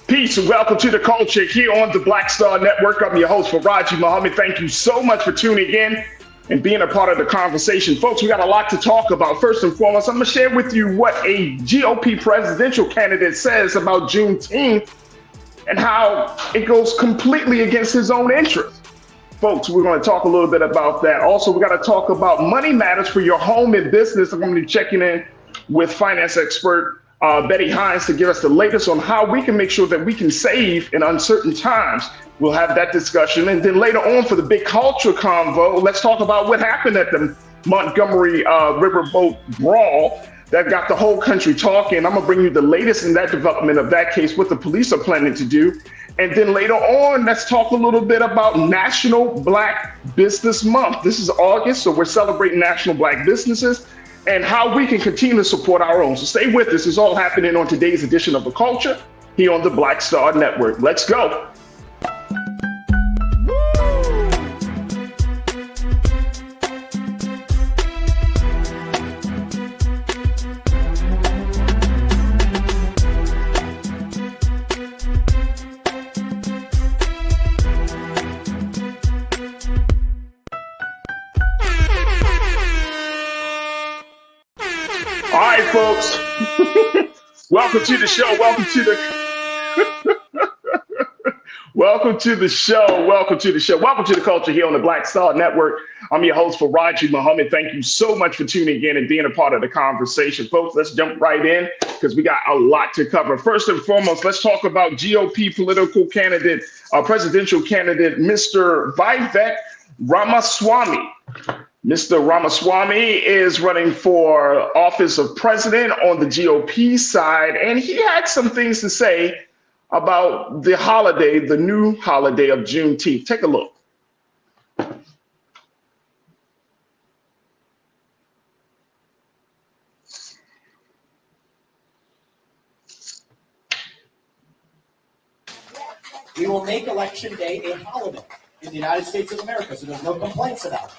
Peace and welcome to the culture here on the Black Star Network. I'm your host, Farajii Muhammad. Thank you so much for tuning in and being a part of the conversation. Folks, we got a lot to talk about. First and foremost, I'm going to share with you what a GOP presidential candidate says about Juneteenth and how it goes completely against his own interests. Folks, we're going to talk a little bit about that. Also, we got to talk about money matters for your home and business. I'm going to be checking in with finance expert Betty Hines to give us the latest on how we can make sure that we can save in uncertain times. We'll have that discussion. And then later on for the big culture convo, let's talk about what happened at the Montgomery Riverboat Brawl that got the whole country talking. I'm going to bring you the latest in that development of that case, what the police are planning to do. And then later on, let's talk a little bit about National Black Business Month. This is August, so we're celebrating National Black Businesses and how we can continue to support our own. So stay with us. It's all happening on today's edition of The Culture here on the Black Star Network. Let's go. All right, folks. Welcome to the show. Welcome to the show. Welcome to the culture here on the Black Star Network. I'm your host, Farajii Muhammad. Thank you so much for tuning in and being a part of the conversation. Folks, let's jump right in because we got a lot to cover. First and foremost, let's talk about GOP political candidate, presidential candidate, Mr. Vivek Ramaswamy. Mr. Ramaswamy is running for office of president on the GOP side, and he had some things to say about the holiday, the new holiday of Juneteenth. Take a look. We will make Election Day a holiday in the United States of America, so there's no complaints about it.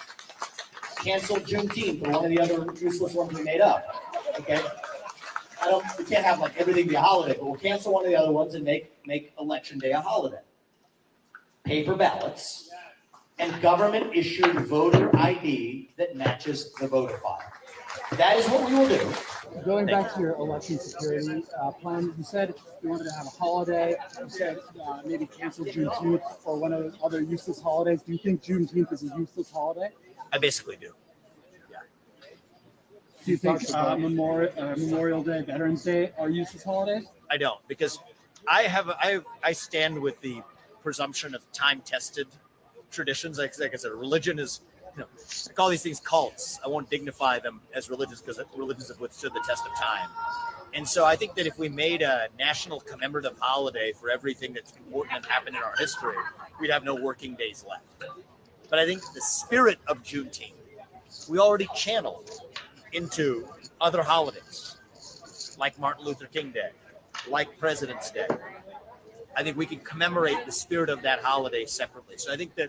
Cancel Juneteenth or one of the other useless ones we made up. Okay, we can't have like everything be a holiday, but we'll cancel one of the other ones and make Election Day a holiday. Paper ballots and government issued voter ID that matches the voter file. That is what we will do. Going back to your election security plan, you said you wanted to have a holiday. You said maybe cancel Juneteenth or one of the other useless holidays. Do you think Juneteenth is a useless holiday? I basically do. Yeah. Do you think Memorial Day, Veterans Day are useless holidays? I don't, because I stand with the presumption of time-tested traditions. Like I said, religion is, I call these things cults. I won't dignify them as religions because religions have withstood the test of time. And so I think that if we made a national commemorative holiday for everything that's important and happened in our history, we'd have no working days left. But I think the spirit of Juneteenth, we already channeled into other holidays, like Martin Luther King Day, like President's Day. I think we can commemorate the spirit of that holiday separately. So I think that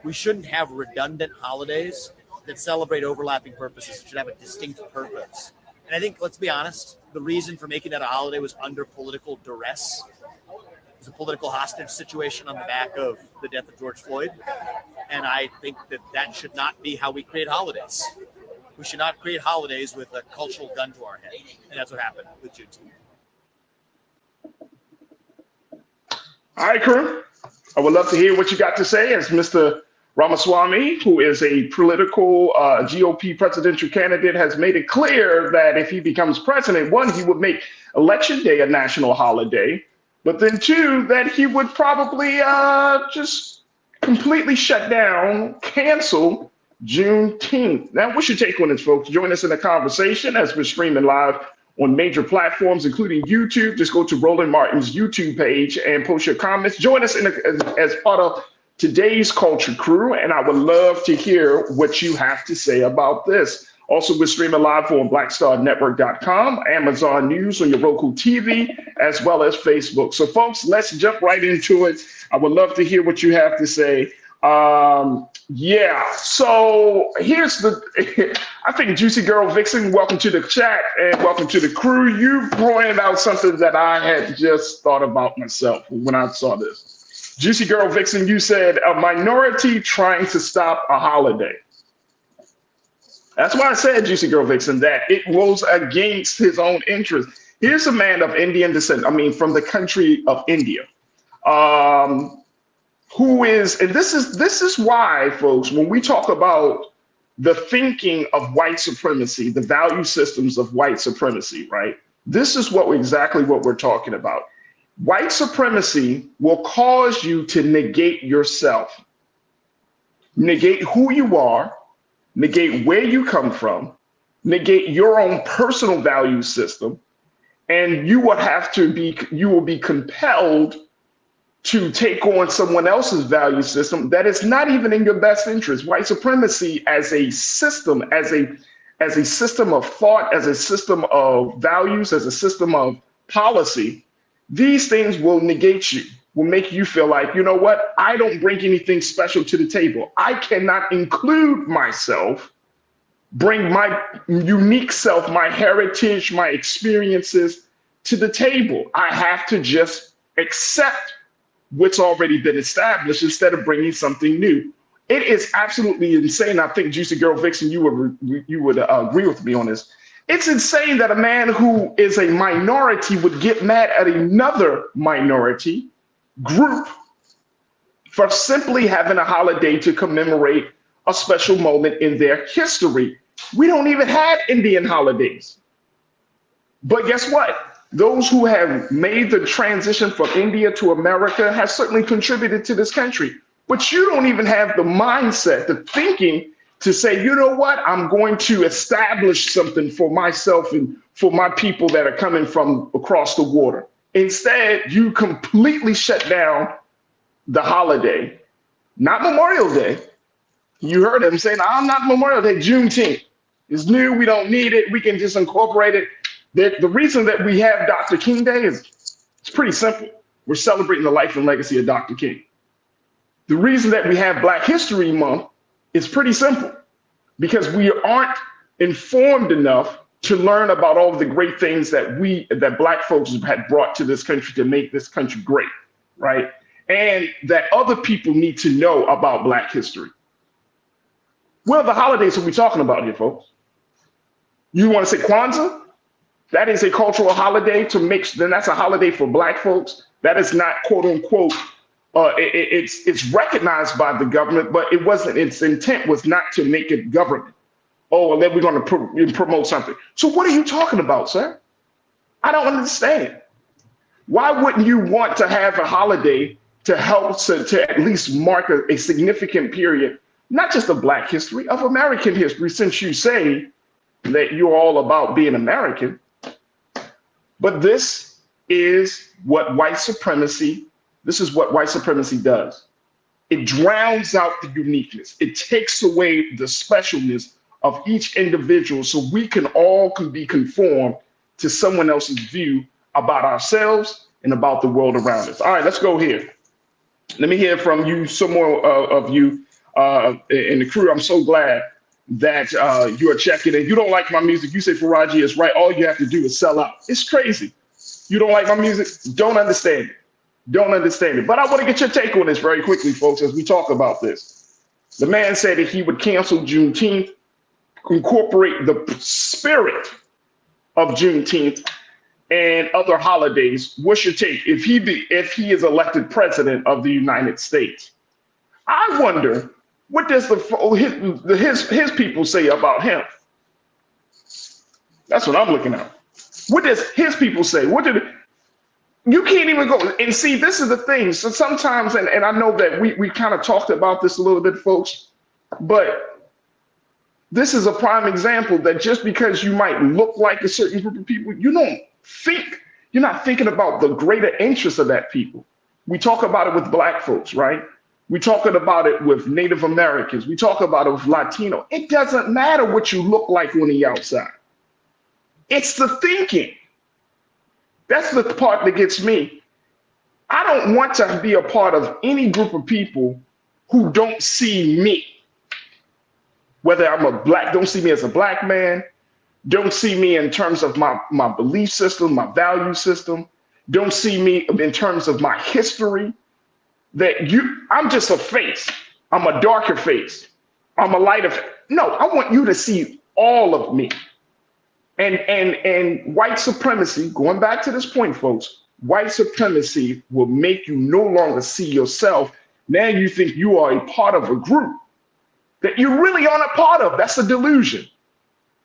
we shouldn't have redundant holidays that celebrate overlapping purposes. It should have a distinct purpose. And I think, let's be honest, the reason for making that a holiday was under political duress. It was a political hostage situation on the back of the death of George Floyd. And I think that should not be how we create holidays. We should not create holidays with a cultural gun to our head. And that's what happened with Juneteenth. All right, crew. I would love to hear what you got to say as Mr. Ramaswamy, who is a political GOP presidential candidate, has made it clear that if he becomes president, one, he would make Election Day a national holiday, but then two, that he would probably just completely shut down, cancel Juneteenth. Now, what's your take on this, folks? Join us in the conversation as we're streaming live on major platforms, including YouTube. Just go to Roland Martin's YouTube page and post your comments. Join us as part of today's culture crew, and I would love to hear what you have to say about this. Also, we're streaming live on blackstarnetwork.com, Amazon News on your Roku TV, as well as Facebook. So, folks, let's jump right into it. I would love to hear what you have to say Yeah. So here's the. I think Juicy Girl Vixen, welcome to the chat and welcome to the crew. You pointed out something that I had just thought about myself when I saw this. Juicy Girl Vixen, you said a minority trying to stop a holiday. That's why I said, Juicy Girl Vixen, that it was against his own interest. Here's a man of Indian descent. I mean, from the country of India. Who is, and this is why, folks, when we talk about the thinking of white supremacy, the value systems of white supremacy, right? This is exactly what we're talking about. White supremacy will cause you to negate yourself, negate who you are, negate where you come from, negate your own personal value system, and you will be compelled to take on someone else's value system that is not even in your best interest. White supremacy as a system, as a system of thought, as a system of values, as a system of policy, these things will negate you, will make you feel like, you know what, I don't bring anything special to the table. I cannot include myself, bring my unique self, my heritage, my experiences to the table. I have to just accept what's already been established instead of bringing something new. It is absolutely insane. I think Juicy Girl Vixen, you would agree with me on this. It's insane that a man who is a minority would get mad at another minority group for simply having a holiday to commemorate a special moment in their history. We don't even have Indian holidays. But guess what? Those who have made the transition from India to America have certainly contributed to this country. But you don't even have the mindset, the thinking to say, you know what, I'm going to establish something for myself and for my people that are coming from across the water. Instead, you completely shut down the holiday, not Memorial Day. You heard him saying, I'm not Memorial Day, Juneteenth. It's new, we don't need it, we can just incorporate it. The reason that we have Dr. King Day is it's pretty simple. We're celebrating the life and legacy of Dr. King. The reason that we have Black History Month is pretty simple, because we aren't informed enough to learn about all of the great things that Black folks had brought to this country to make this country great, right? And that other people need to know about Black history. What are the holidays are we talking about here, folks? You want to say Kwanzaa? That is a cultural holiday then that's a holiday for Black folks. That is not quote unquote, it's recognized by the government, but it wasn't, its intent was not to make it government. Oh, and then we're going to promote something. So what are you talking about, sir? I don't understand. Why wouldn't you want to have a holiday to help to at least mark a significant period, not just of Black history, of American history, since you say that you're all about being American? But this is what white supremacy does. It drowns out the uniqueness. It takes away the specialness of each individual so we can be conformed to someone else's view about ourselves and about the world around us. All right, let's go here. Let me hear from you, some more of you in the crew. I'm so glad that you are checking in. You don't like my music, you say Farajii is right. All you have to do is sell out. It's crazy. You don't like my music? Don't understand it. Don't understand it. But I want to get your take on this very quickly, folks, as we talk about this. The man said that he would cancel Juneteenth, incorporate the spirit of Juneteenth and other holidays. What's your take if he is elected president of the United States? I wonder, what does his people say about him? That's what I'm looking at. What does his people say? You can't even go and see. This is the thing. So sometimes, and I know that we kind of talked about this a little bit, folks, but this is a prime example that just because you might look like a certain group of people, you're not thinking about the greater interest of that people. We talk about it with Black folks, right? We talking about it with Native Americans. We talk about it with Latino. It doesn't matter what you look like on the outside. It's the thinking. That's the part that gets me. I don't want to be a part of any group of people who don't see me, whether I'm a black, don't see me as a black man, don't see me in terms of my belief system, my value system, don't see me in terms of my history, I'm just a face. I'm a darker face. I'm a lighter. No, I want you to see all of me. And white supremacy, going back to this point, folks, white supremacy will make you no longer see yourself. Now you think you are a part of a group that you really aren't a part of. That's a delusion.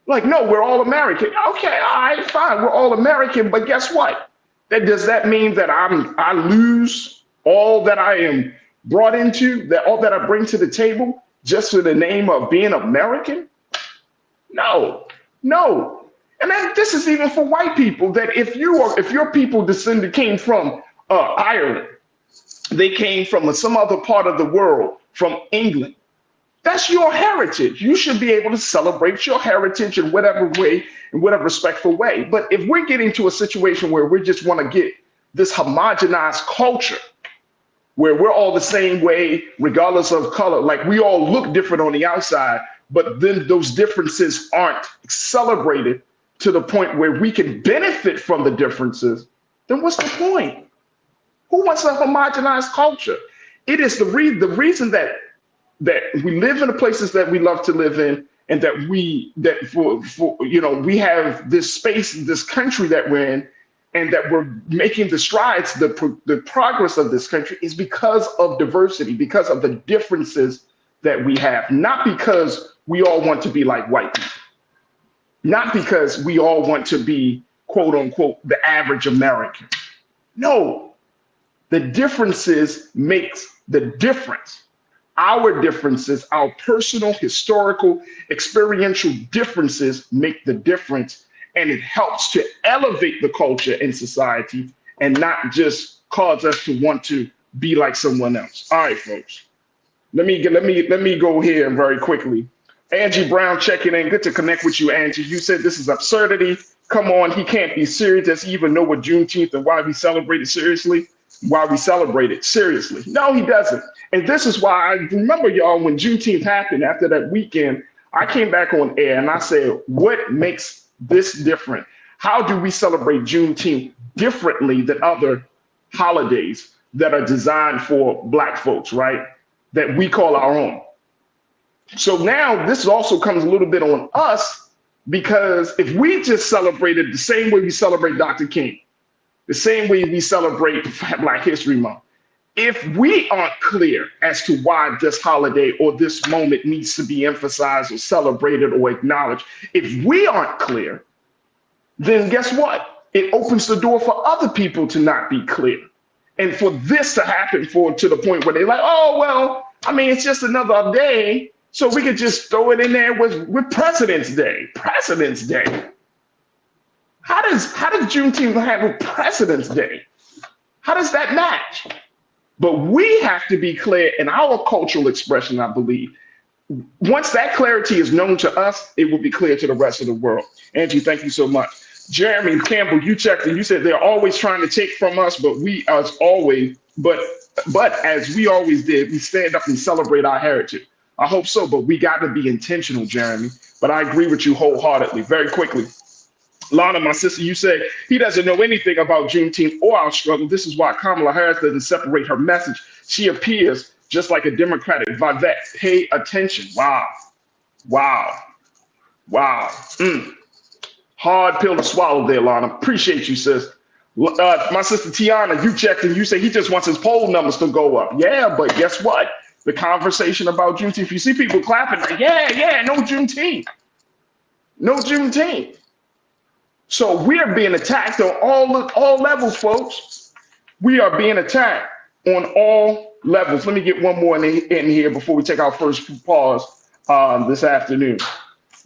Like, no, we're all American. Okay, all right, fine, we're all American, but guess what? Does that mean that I lose all that I am brought into, that all that I bring to the table just for the name of being American? No. And then this is even for white people, that if your people came from Ireland, they came from some other part of the world, from England, that's your heritage. You should be able to celebrate your heritage in whatever way, in whatever respectful way. But if we're getting to a situation where we just want to get this homogenized culture, where we're all the same way, regardless of color, like we all look different on the outside, but then those differences aren't celebrated to the point where we can benefit from the differences, then what's the point? Who wants a homogenized culture? It is the reason that we live in the places that we love to live in, and that we have this space, this country that we're in, and that we're making the strides, the progress of this country is because of diversity, because of the differences that we have, not because we all want to be like white people, not because we all want to be, quote unquote, the average American. No, the differences makes the difference. Our differences, our personal, historical, experiential differences make the difference, and it helps to elevate the culture in society and not just cause us to want to be like someone else. All right, folks. Let me go here very quickly. Angie Brown checking in. Good to connect with you, Angie. You said this is absurdity. Come on, he can't be serious. Does he even know what Juneteenth and why we celebrate it seriously? Why we celebrate it seriously? No, he doesn't. And this is why I remember, y'all, when Juneteenth happened after that weekend, I came back on air and I said, what makes this different? How do we celebrate Juneteenth differently than other holidays that are designed for Black folks, right? That we call our own. So now this also comes a little bit on us, because if we just celebrated the same way we celebrate Dr. King, the same way we celebrate Black History Month, if we aren't clear as to why this holiday or this moment needs to be emphasized or celebrated or acknowledged, if we aren't clear, then guess what? It opens the door for other people to not be clear. And for this to happen to the point where they're like, oh, well, I mean, it's just another day, so we could just throw it in there with President's Day. President's Day. How does Juneteenth have with President's Day? How does that match? But we have to be clear in our cultural expression, I believe. Once that clarity is known to us, it will be clear to the rest of the world. Angie, thank you so much. Jeremy Campbell, you checked and you said they're always trying to take from us, but as we always did, we stand up and celebrate our heritage. I hope so, but we got to be intentional, Jeremy. But I agree with you wholeheartedly. Very quickly. Lana, my sister, you said he doesn't know anything about Juneteenth or our struggle. This is why Kamala Harris doesn't separate her message. She appears just like a Democratic Vivette. Pay attention. Wow. Hard pill to swallow there, Lana. Appreciate you, sis. My sister Tiana, you checked and you say he just wants his poll numbers to go up. Yeah, but guess what? The conversation about Juneteenth, you see people clapping like, yeah, no Juneteenth. No Juneteenth. So we are being attacked on all levels, folks. We are being attacked on all levels. Let me get one more in here before we take our first pause this afternoon.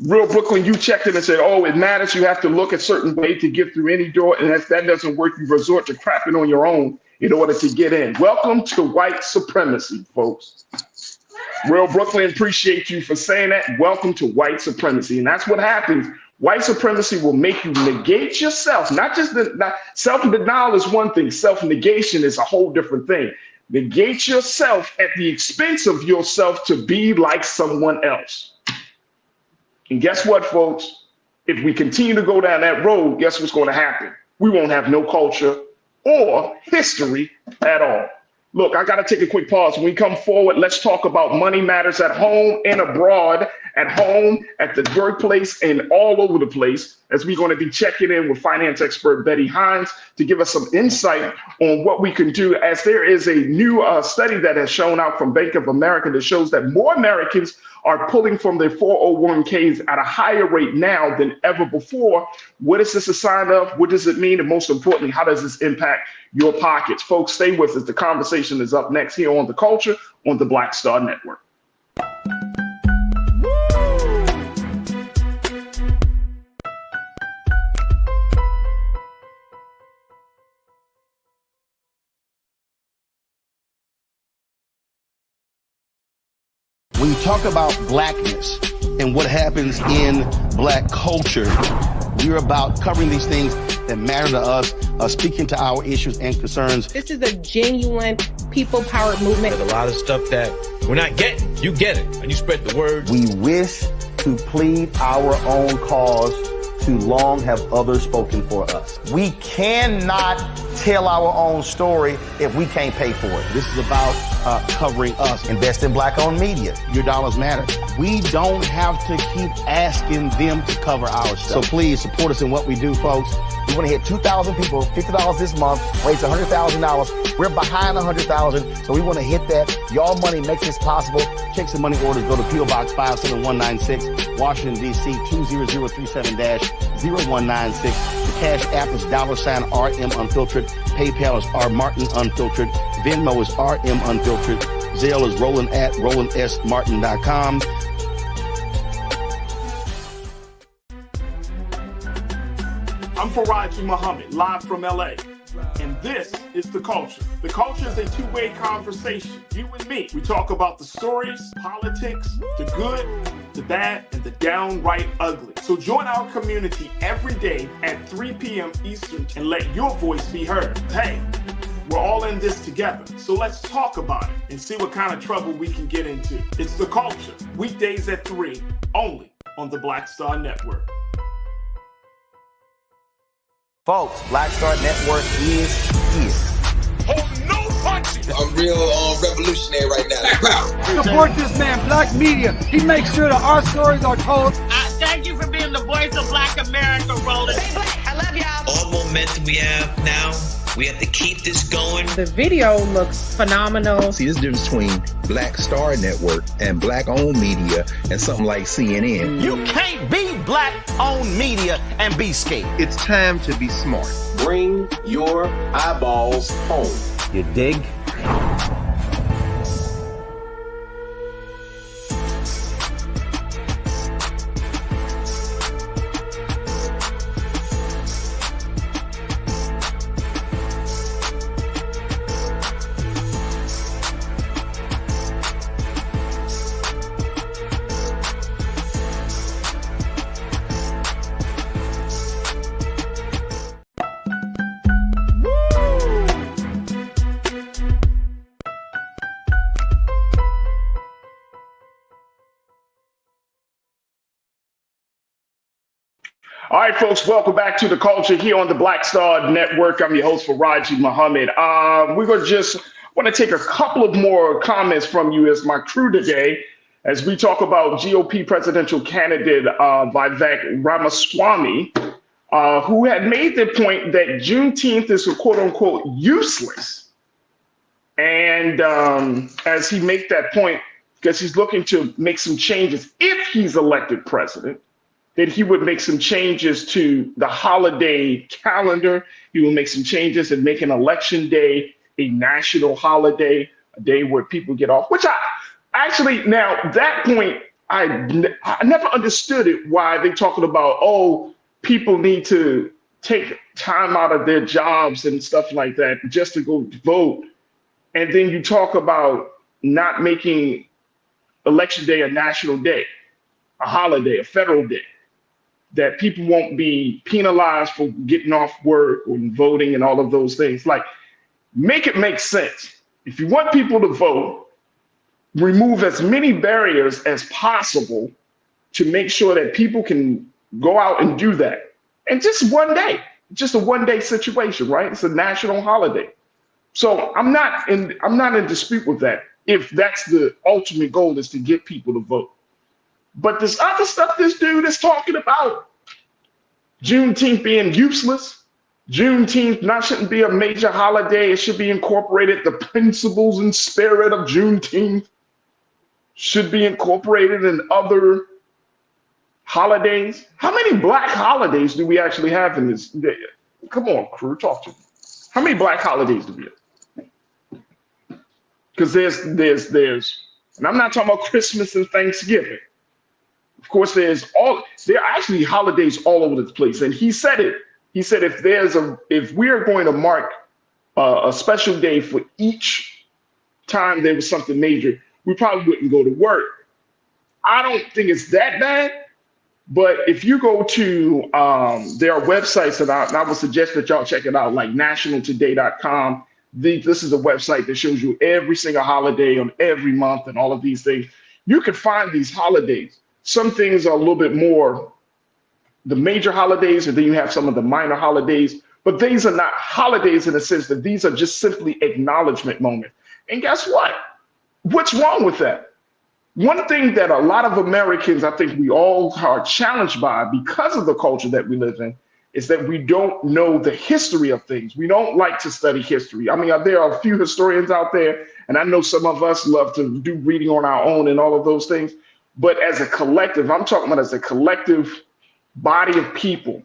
Real Brooklyn, you checked in and said, oh, it matters. You have to look a certain way to get through any door. And if that doesn't work, you resort to crapping on your own in order to get in. Welcome to white supremacy, folks. Real Brooklyn, appreciate you for saying that. Welcome to white supremacy. And that's what happens. White supremacy will make you negate yourself. Not self-denial is one thing. Self-negation is a whole different thing. negate yourself at the expense of yourself to be like someone else. And guess what, folks? If we continue to go down that road, guess what's going to happen? We won't have no culture or history at all. Look, I got to take a quick pause. When we come forward, let's talk about money matters at home and abroad, at home, at the workplace, and all over the place, as we're going to be checking in with finance expert Betty Hines to give us some insight on what we can do, as there is a new study that has shown out from Bank of America that shows that more Americans are pulling from their 401ks at a higher rate now than ever before. What is this a sign of? What does it mean? And most importantly, how does this impact your pockets? Folks, stay with us. The conversation is up next here on The Culture on the Black Star Network. When you talk about blackness and what happens in black culture, we're about covering these things that matter to us, speaking to our issues and concerns. This is a genuine people-powered movement. There's a lot of stuff that we're not getting. You get it, and you spread the word. We wish to plead our own cause. Too long have others spoken for us. We cannot tell our own story if we can't pay for it. This is about covering us. Invest in black-owned media. Your dollars matter. We don't have to keep asking them to cover our stuff. So please support us in what we do, folks. We want to hit 2,000 people, $50 this month, raise $100,000. We're behind 100,000, so we want to hit that. Y'all money makes this possible. Checks and money orders go to P.O. Box 57196, Washington, D.C. 20036-0196. The Cash App is $RM Unfiltered. PayPal is R Martin Unfiltered. Venmo is RM Unfiltered. Zelle is Roland at RolandSMartin.com. I'm Farajii Muhammad, live from LA. And this is The Culture. The Culture is a two-way conversation. You and me. We talk about the stories, politics, the good, the bad, and the downright ugly. So join our community every day at 3 p.m. Eastern and let your voice be heard. Hey, we're all in this together. So let's talk about it and see what kind of trouble we can get into. It's The Culture, weekdays at 3, only on the Black Star Network. Folks, Black Star Network is here. Oh, no punches! I'm real revolutionary right now. Support this man, Black Media. He makes sure that our stories are told. Thank you for being the voice of Black America, Roland. Stay black. I love y'all. All momentum we have now, we have to keep this going. The video looks phenomenal. See, this difference between Black Star Network and black-owned media and something like CNN. You can't be black-owned media and be scared. It's time to be smart. Bring your eyeballs home. You dig? All right, folks, welcome back to The Culture here on the Black Star Network. I'm your host, Farajii Muhammad. We're going to just want to take a couple of more comments from you as my crew today as we talk about GOP presidential candidate Vivek Ramaswamy, who had made the point that Juneteenth is quote unquote useless. And as he made that point, because he's looking to make some changes if he's elected president, that he would make some changes to the holiday calendar. He will make some changes and make an election day a national holiday, a day where people get off, which I actually, now that point, I never understood it, why they talking about, oh, people need to take time out of their jobs and stuff like that just to go vote. And then you talk about not making election day a national day, a holiday, a federal day, that people won't be penalized for getting off work or voting and all of those things. Like, make it make sense. If you want people to vote, remove as many barriers as possible to make sure that people can go out and do that. And just one day, just a one-day situation, right? It's a national holiday. So I'm not in dispute with that if that's the ultimate goal, is to get people to vote. But this other stuff this dude is talking about, Juneteenth being useless, Juneteenth shouldn't be a major holiday. It should be incorporated. The principles and spirit of Juneteenth should be incorporated in other holidays. How many black holidays do we actually have in this day? Come on, crew, talk to me. How many black holidays do we have? Because there's, and I'm not talking about Christmas and Thanksgiving. Of course, there are actually holidays all over the place. And he said it. He said if we are going to mark a special day for each time there was something major, we probably wouldn't go to work. I don't think it's that bad. But if you go to, there are websites that I would suggest that y'all check it out, like nationaltoday.com. This is a website that shows you every single holiday on every month and all of these things. You can find these holidays. Some things are a little bit more the major holidays, and then you have some of the minor holidays. But these are not holidays in the sense that these are just simply acknowledgement moments. And guess what? What's wrong with that? One thing that a lot of Americans, I think we all are challenged by because of the culture that we live in, is that we don't know the history of things. We don't like to study history. I mean, there are a few historians out there, and I know some of us love to do reading on our own and all of those things. But as a collective, I'm talking about as a collective body of people,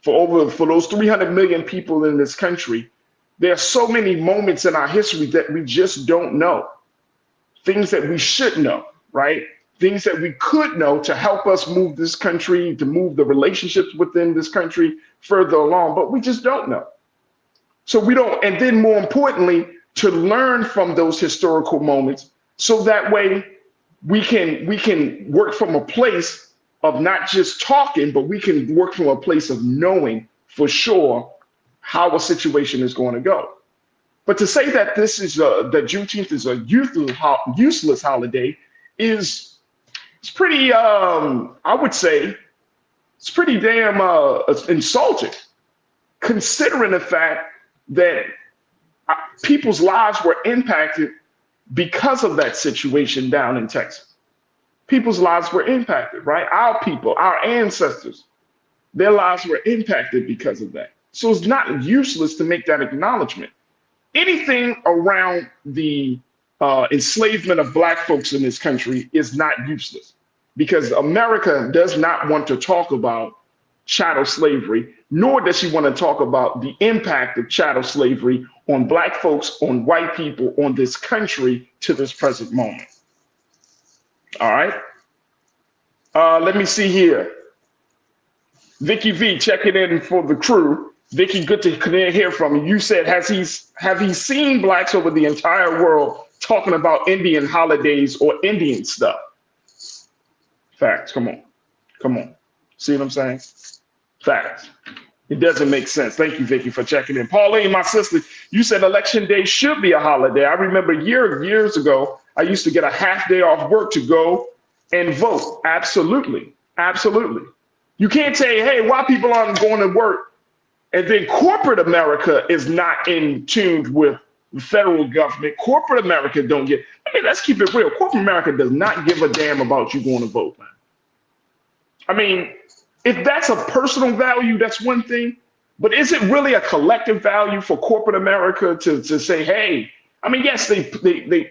for those 300 million people in this country, there are so many moments in our history that we just don't know. Things that we should know. Right? Things that we could know to help us move this country, to move the relationships within this country further along, but we just don't know. So we don't, and then more importantly, to learn from those historical moments, so that way we can work from a place of not just talking, but we can work from a place of knowing for sure how a situation is going to go. But to say that that Juneteenth is a useless holiday it's pretty, I would say, it's pretty damn insulting, considering the fact that people's lives were impacted because of that situation down in Texas. People's lives were impacted, right? Our people, our ancestors, their lives were impacted because of that. So it's not useless to make that acknowledgement. Anything around the enslavement of black folks in this country is not useless, because America does not want to talk about chattel slavery, nor does she want to talk about the impact of chattel slavery on black folks, on white people, on this country to this present moment. All right. Let me see here. Vicky V checking in for the crew. Vicky, good to hear from you. You said, have he seen blacks over the entire world talking about Indian holidays or Indian stuff? Facts. Come on. See what I'm saying? Facts. It doesn't make sense. Thank you, Vicky, for checking in. Pauline, my sister, you said election day should be a holiday. I remember years ago, I used to get a half day off work to go and vote. Absolutely. You can't say, hey, why people aren't going to work? And then corporate America is not in tune with the federal government. Corporate America don't get, let's keep it real. Corporate America does not give a damn about you going to vote, man. I mean, if that's a personal value, that's one thing. But is it really a collective value for corporate America to say, hey, I mean, yes,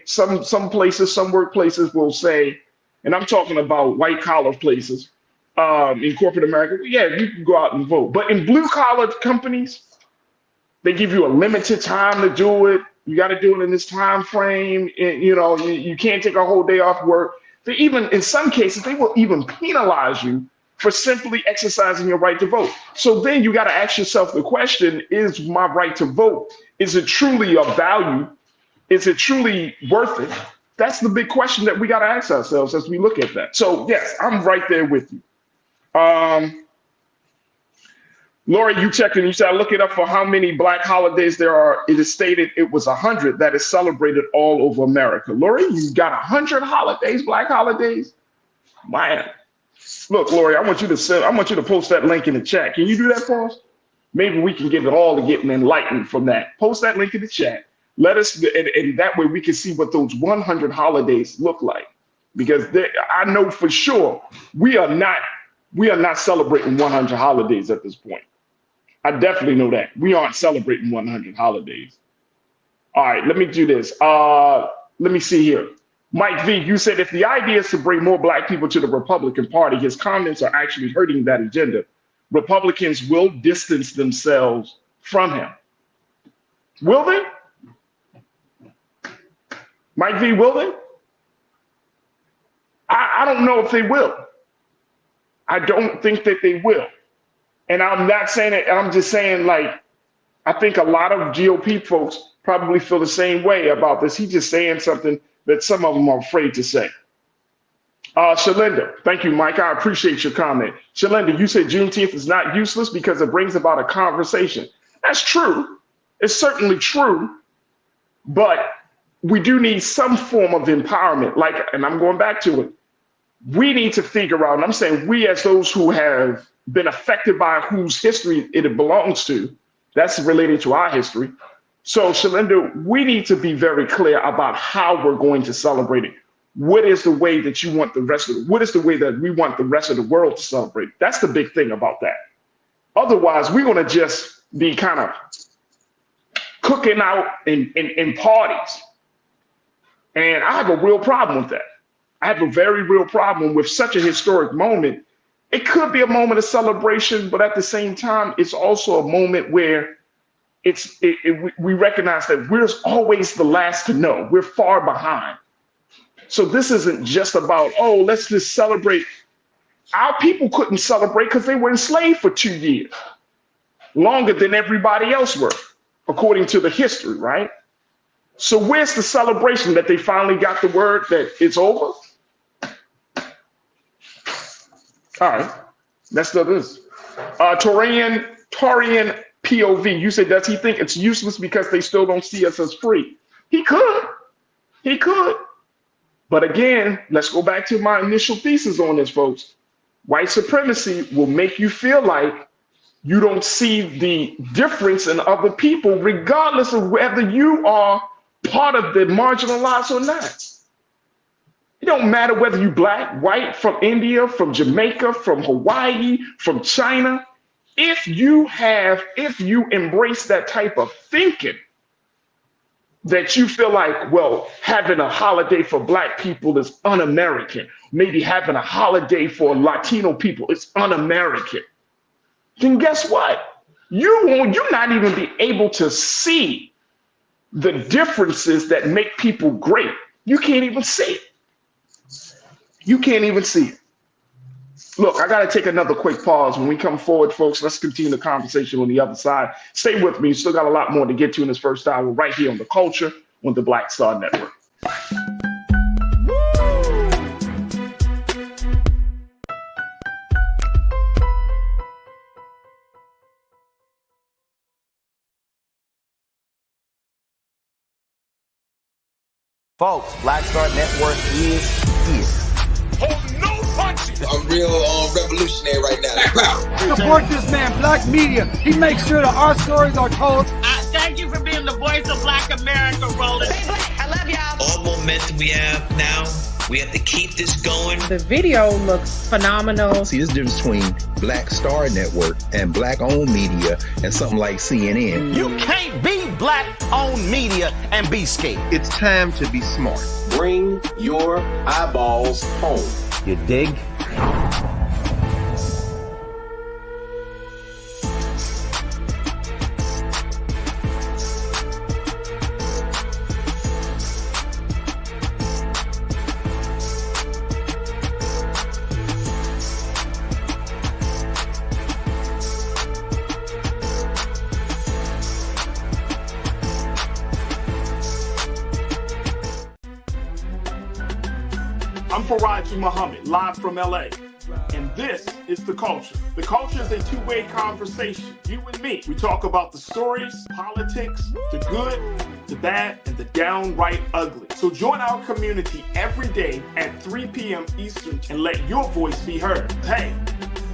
some places, some workplaces will say, and I'm talking about white collar places in corporate America, yeah, you can go out and vote. But in blue collar companies, they give you a limited time to do it. You got to do it in this time frame. And, you can't take a whole day off work. They even, in some cases, they will even penalize you for simply exercising your right to vote. So then you got to ask yourself the question, is my right to vote, is it truly of value? Is it truly worth it? That's the big question that we got to ask ourselves as we look at that. So yes, I'm right there with you. Lori, you checked and you said, look it up for how many black holidays there are. It is stated it was 100 that is celebrated all over America. Lori, you got 100 holidays, black holidays? Man. Look, Lori, I want you to post that link in the chat. Can you do that for us? Maybe we can get it all to get enlightened from that. Post that link in the chat. Let us, and that way we can see what those 100 holidays look like. Because I know for sure we are not celebrating 100 holidays at this point. I definitely know that. We aren't celebrating 100 holidays. All right, let me do this. Let me see here. Mike V, you said if the idea is to bring more black people to the Republican Party, his comments are actually hurting that agenda. Republicans will distance themselves from him. Will they? Mike V, will they? I don't know if they will. I don't think that they will. And I'm not saying it, I'm just saying, like, I think a lot of GOP folks probably feel the same way about this. He's just saying something that some of them are afraid to say. Shalinda, thank you, Mike. I appreciate your comment. Shalinda, you said Juneteenth is not useless because it brings about a conversation. That's true. It's certainly true. But we do need some form of empowerment. Like, and I'm going back to it. We need to figure out, and I'm saying we as those who have been affected by whose history it belongs to, that's related to our history. So Shalinda, we need to be very clear about how we're going to celebrate it. What is the way that you want the rest of what is the way that we want the rest of the world to celebrate? That's the big thing about that. Otherwise, we're going to just be kind of cooking out in parties. And I have a real problem with that. I have a very real problem with such a historic moment. It could be a moment of celebration, but at the same time, it's also a moment where we recognize that we're always the last to know. We're far behind. So this isn't just about, oh, let's just celebrate. Our people couldn't celebrate because they were enslaved for 2 years, longer than everybody else were, according to the history, right? So where's the celebration that they finally got the word that it's over? All right, let's do this. Torian POV, you said, does he think it's useless because they still don't see us as free? He could. But again, let's go back to my initial thesis on this, folks. White supremacy will make you feel like you don't see the difference in other people, regardless of whether you are part of the marginalized or not. It don't matter whether you black, white, from India, from Jamaica, from Hawaii, from China. If you embrace that type of thinking, that you feel like, well, having a holiday for black people is un-American. Maybe having a holiday for Latino people is un-American. Then guess what? You're not even be able to see the differences that make people great. You can't even see it. You can't even see it. Look, I got to take another quick pause. When we come forward, folks, let's continue the conversation on the other side. Stay with me. Still got a lot more to get to in this first hour right here on The Culture on the Black Star Network. Folks, Black Star Network is here. I'm real revolutionary right now. Support this man, Black Media. He makes sure that our stories are told. Thank you for being the voice of Black America, Roland. Stay black. I love y'all. All momentum we have now, we have to keep this going. The video looks phenomenal. See, this difference between Black Star Network and black-owned media and something like CNN. You can't be black-owned media and be scared. It's time to be smart. Bring your eyeballs home. You dig? I'm Farajii Muhammad, live from LA. and this is The Culture. The Culture is a two-way conversation. You and me. We talk about the stories, politics, the good, the bad, and the downright ugly. So join our community every day at 3 p.m. Eastern and let your voice be heard. Hey,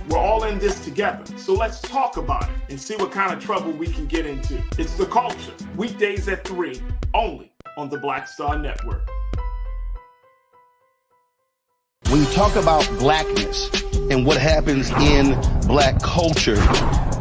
we're all in this together. So let's talk about it and see what kind of trouble we can get into. It's The Culture, weekdays at 3, only on the Black Star Network. When you talk about blackness and what happens in black culture,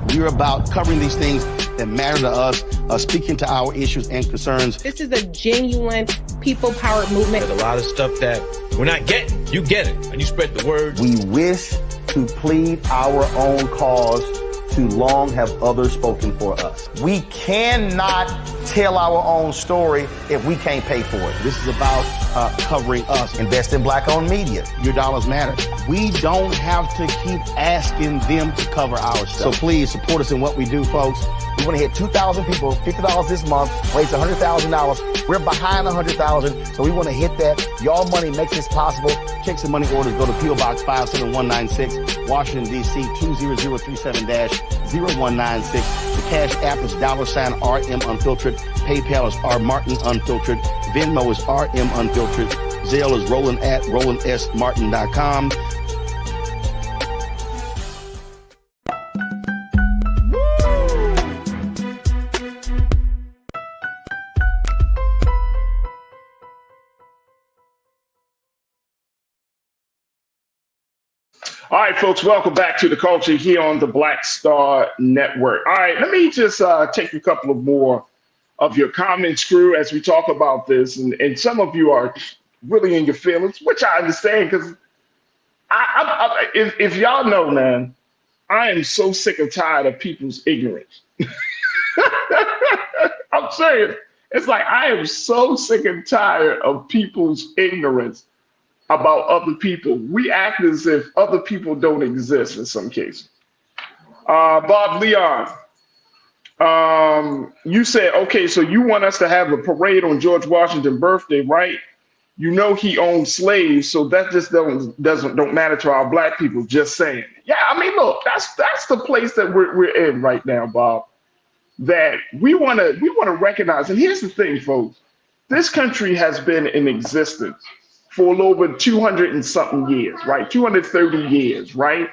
we're about covering these things that matter to us, speaking to our issues and concerns. This is a genuine people-powered movement. There's a lot of stuff that we're not getting. You get it, and you spread the word. We wish to plead our own cause. Too long have others spoken for us. We cannot tell our own story if we can't pay for it. This is about covering us. Invest in black-owned media. Your dollars matter. We don't have to keep asking them to cover our stuff. So please support us in what we do, folks. We want to hit 2,000 people, $50 this month, raise $100,000. We're behind 100,000, so we want to hit that. Y'all money makes this possible. Checks and money orders go to P.O. Box 57196, Washington, D.C. 20037-0196. The Cash App is $RM Unfiltered. PayPal is R Martin Unfiltered. Venmo is RM Unfiltered. Zelle is Roland at RolandSMartin.com. All right, folks, welcome back to The Culture here on the Black Star Network. All right, let me just take a couple of more of your comments, Screw, as we talk about this. And some of you are really in your feelings, which I understand, because if y'all know, man, I am so sick and tired of people's ignorance. I'm serious. It's like I am so sick and tired of people's ignorance about other people. We act as if other people don't exist in some cases. Bob Leon, you said, okay, so you want us to have a parade on George Washington's birthday, right? You know he owned slaves, so that just don't matter to our black people. Just saying. Yeah, I mean, look, that's the place that we're in right now, Bob. That we want to recognize. And here's the thing, folks. This country has been in existence for a little over 200 and something years, right? 230 years, right?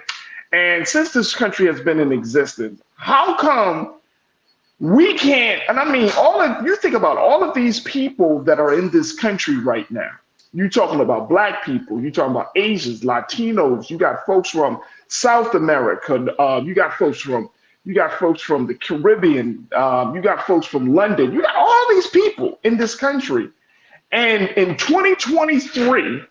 And since this country has been in existence, how come we can't, and I mean, you think about all of these people that are in this country right now. You're talking about black people, you're talking about Asians, Latinos, you got folks from South America, you got folks from the Caribbean, you got folks from London, you got all these people in this country. And in 2023,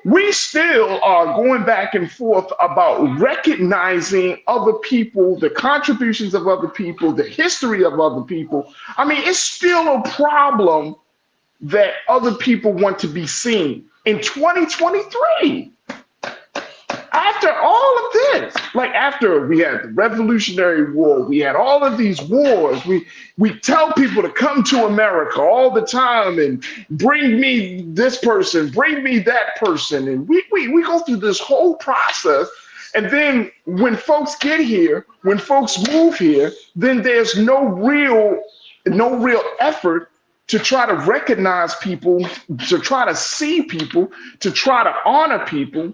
we still are going back and forth about recognizing other people, the contributions of other people, the history of other people. I mean, it's still a problem that other people want to be seen in 2023. After all of this, like after we had the Revolutionary War, we had all of these wars, we tell people to come to America all the time and bring me this person, bring me that person. And we go through this whole process. And then when folks get here, when folks move here, then there's no real effort to try to recognize people, to try to see people, to try to honor people.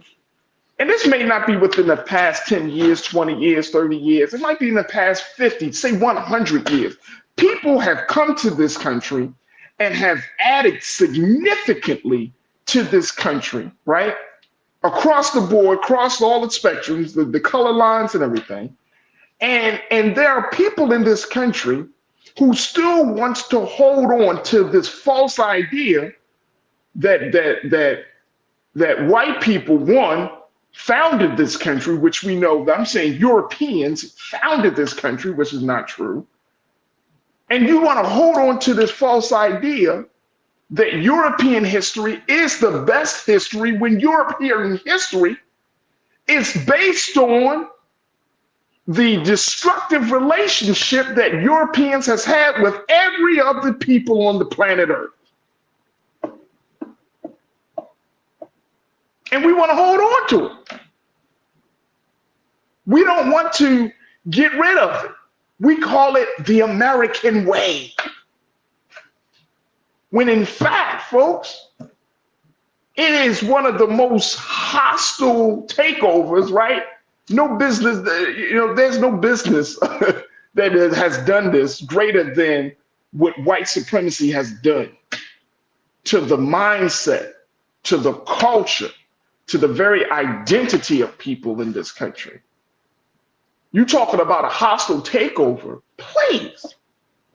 And this may not be within the past 10 years, 20 years, 30 years. It might be in the past 50, say 100 years. People have come to this country and have added significantly to this country, right? Across the board, across all the spectrums, the color lines and everything. And there are people in this country who still wants to hold on to this false idea that white people, one, founded this country, which we know, I'm saying Europeans founded this country, which is not true. And you want to hold on to this false idea that European history is the best history when European history is based on the destructive relationship that Europeans has had with every other people on the planet Earth. And we want to hold on to it. We don't want to get rid of it. We call it the American way. When in fact, folks, it is one of the most hostile takeovers, right? No business, there's no business that has done this greater than what white supremacy has done to the mindset, to the culture, to the very identity of people in this country. You talking about a hostile takeover? Please,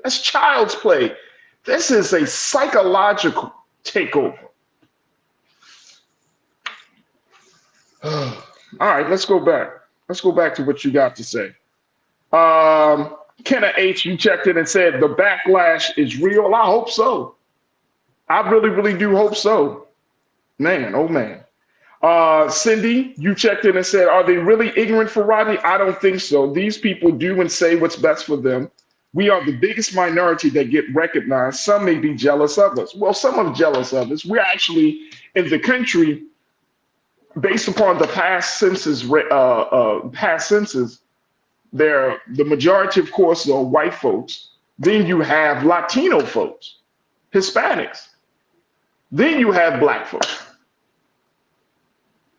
that's child's play. This is a psychological takeover. All right, let's go back. Let's go back to what you got to say. Kenna H, you checked in and said the backlash is real. I hope so. I really, really do hope so. Man, oh man. Cindy, you checked in and said, are they really ignorant, Farajii? I don't think so. These people do and say what's best for them. We are the biggest minority that get recognized. Some may be jealous of us. Well, some are jealous of us. We're actually in the country, based upon the past census, the majority, of course, are white folks. Then you have Latino folks, Hispanics. Then you have Black folks.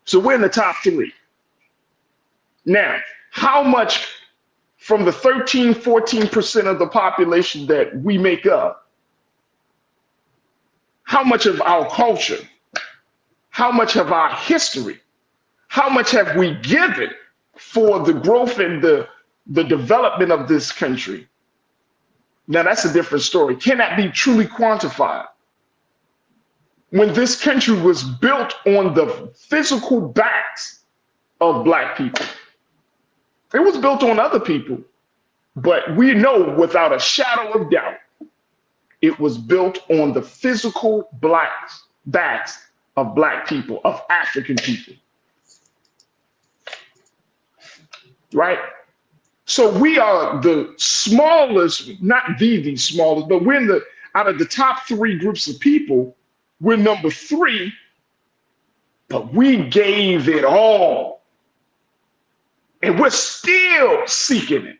So we're in the top 3. Now, how much from the 13, 14% of the population that we make up, how much of our culture, how much of our history, how much have we given for the growth and the development of this country? Now, that's a different story. Can that be truly quantified? When this country was built on the physical backs of Black people. It was built on other people, but we know without a shadow of doubt, it was built on the physical backs of Black people, of African people. Right? So we are the smallest, not the smallest, but we're out of the top 3 groups of people, we're number 3, but we gave it all. And we're still seeking it.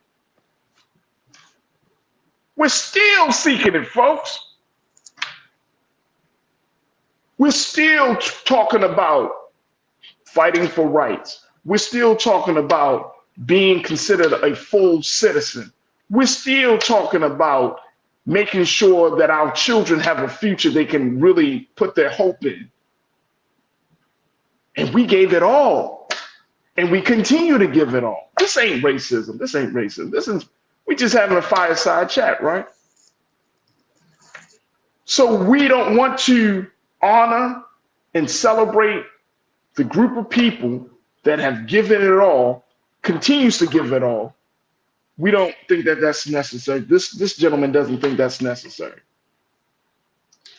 We're still seeking it, folks. We're still talking about fighting for rights. We're still talking about being considered a full citizen. We're still talking about making sure that our children have a future they can really put their hope in. And we gave it all. And we continue to give it all. This ain't racism. This ain't racism. We just having a fireside chat, right? So we don't want to honor and celebrate the group of people that have given it all, continues to give it all. We don't think that that's necessary. This gentleman doesn't think that's necessary.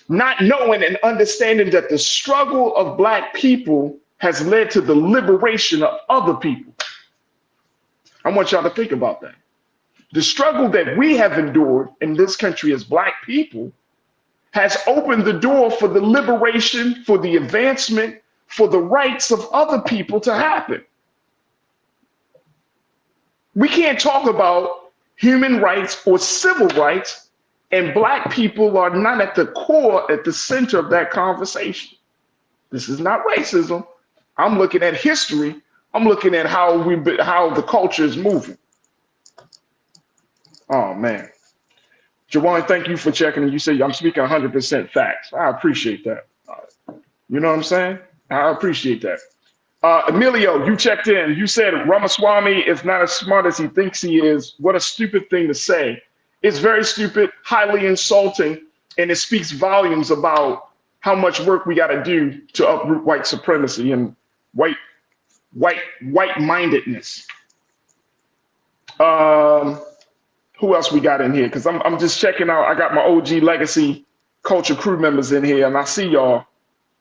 Not knowing and understanding that the struggle of Black people has led to the liberation of other people. I want y'all to think about that. The struggle that we have endured in this country as Black people has opened the door for the liberation, for the advancement, for the rights of other people to happen. We can't talk about human rights or civil rights, and Black people are not at the core, at the center of that conversation. This is not racism. I'm looking at history. I'm looking at how the culture is moving. Oh man. Jawan, thank you for checking. And you say I'm speaking 100% facts. I appreciate that. You know what I'm saying? I appreciate that. Emilio, you checked in. You said Ramaswamy is not as smart as he thinks he is. What a stupid thing to say. It's very stupid, highly insulting, and it speaks volumes about how much work we got to do to uproot white supremacy and white-mindedness. Who else we got in here? Because I'm just checking out. I got my OG Legacy Culture crew members in here, and I see y'all.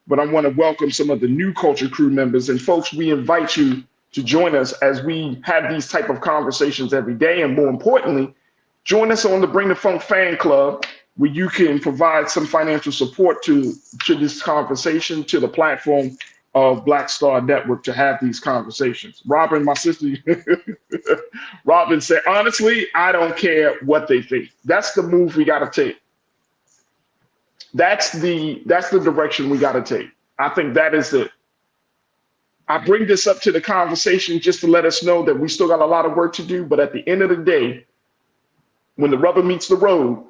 But I want to welcome some of the new Culture crew members. And folks, we invite you to join us as we have these type of conversations every day. And more importantly, join us on the Bring the Funk Fan Club, where you can provide some financial support to this conversation, to the platform, of Black Star Network to have these conversations. Robin, my sister, Robin said, honestly, I don't care what they think. That's the move we got to take. That's the direction we got to take. I think that is it. I bring this up to the conversation just to let us know that we still got a lot of work to do. But at the end of the day, when the rubber meets the road,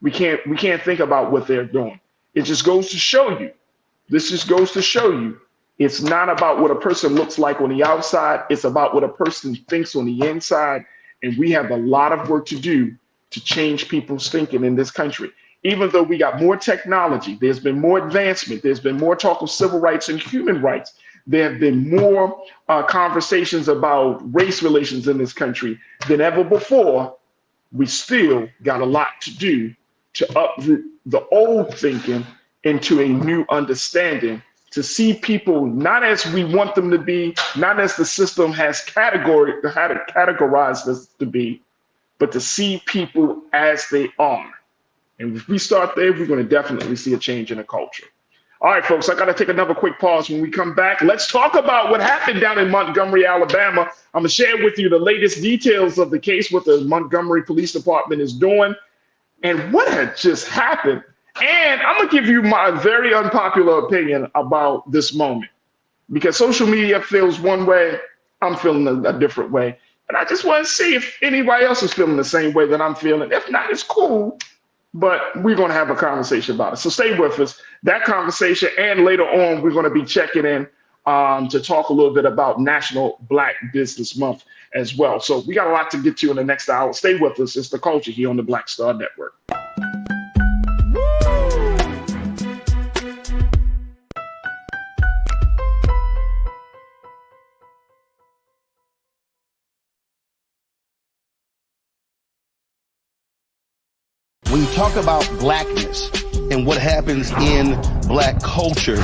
we can't think about what they're doing. It just goes to show you. This just goes to show you. It's not about what a person looks like on the outside. It's about what a person thinks on the inside. And we have a lot of work to do to change people's thinking in this country. Even though we got more technology, there's been more advancement, there's been more talk of civil rights and human rights. There have been more conversations about race relations in this country than ever before. We still got a lot to do to uproot the old thinking into a new understanding, to see people not as we want them to be, not as the system has categorized us to be, but to see people as they are. And if we start there, we're going to definitely see a change in the culture. All right, folks, I got to take another quick pause. When we come back, let's talk about what happened down in Montgomery, Alabama. I'm going to share with you the latest details of the case, what the Montgomery Police Department is doing, and what had just happened. And I'm going to give you my very unpopular opinion about this moment, because social media feels one way, I'm feeling a different way. And I just want to see if anybody else is feeling the same way that I'm feeling. If not, it's cool, but we're going to have a conversation about it. So stay with us. That conversation, and later on, we're going to be checking in to talk a little bit about National Black Business Month as well. So we got a lot to get to in the next hour. Stay with us. It's The Culture here on the Black Star Network. When you talk about blackness and what happens in black culture,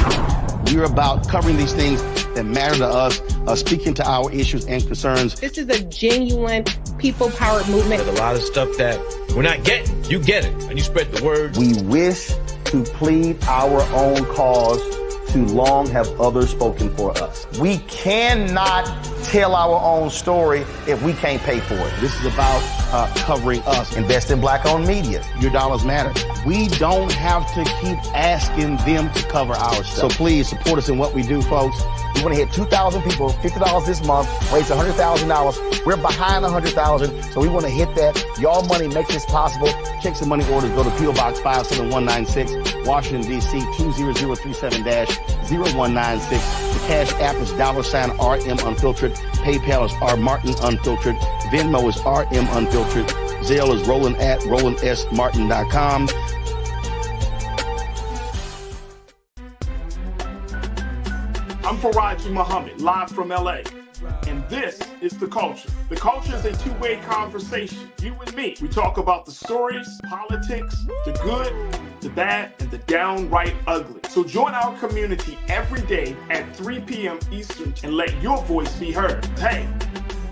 we're about covering these things that matter to us, speaking to our issues and concerns. This is a genuine people-powered movement. There's a lot of stuff that we're not getting. You get it, and you spread the word. We wish to plead our own cause. Too long have others spoken for us. We cannot tell our own story if we can't pay for it. This is about covering us. Invest in black-owned media. Your dollars matter. We don't have to keep asking them to cover our stuff. So please support us in what we do, folks. We want to hit 2,000 people, $50 this month, raise $100,000. We're behind 100,000, so we want to hit that. Y'all money makes this possible. Check some money orders. Go to P.O. Box 57196, Washington, D.C. 20037-0196. The Cash App is $RM Unfiltered. PayPal is R Martin Unfiltered. Venmo is RM Unfiltered. Zelle is Roland at RolandSMartin.com. I'm Farajii Muhammad, live from LA. And this is The Culture. The Culture is a two-way conversation. You and me. We talk about the stories, politics, the good, the bad, and the downright ugly. So join our community every day at 3 p.m. Eastern and let your voice be heard. Hey,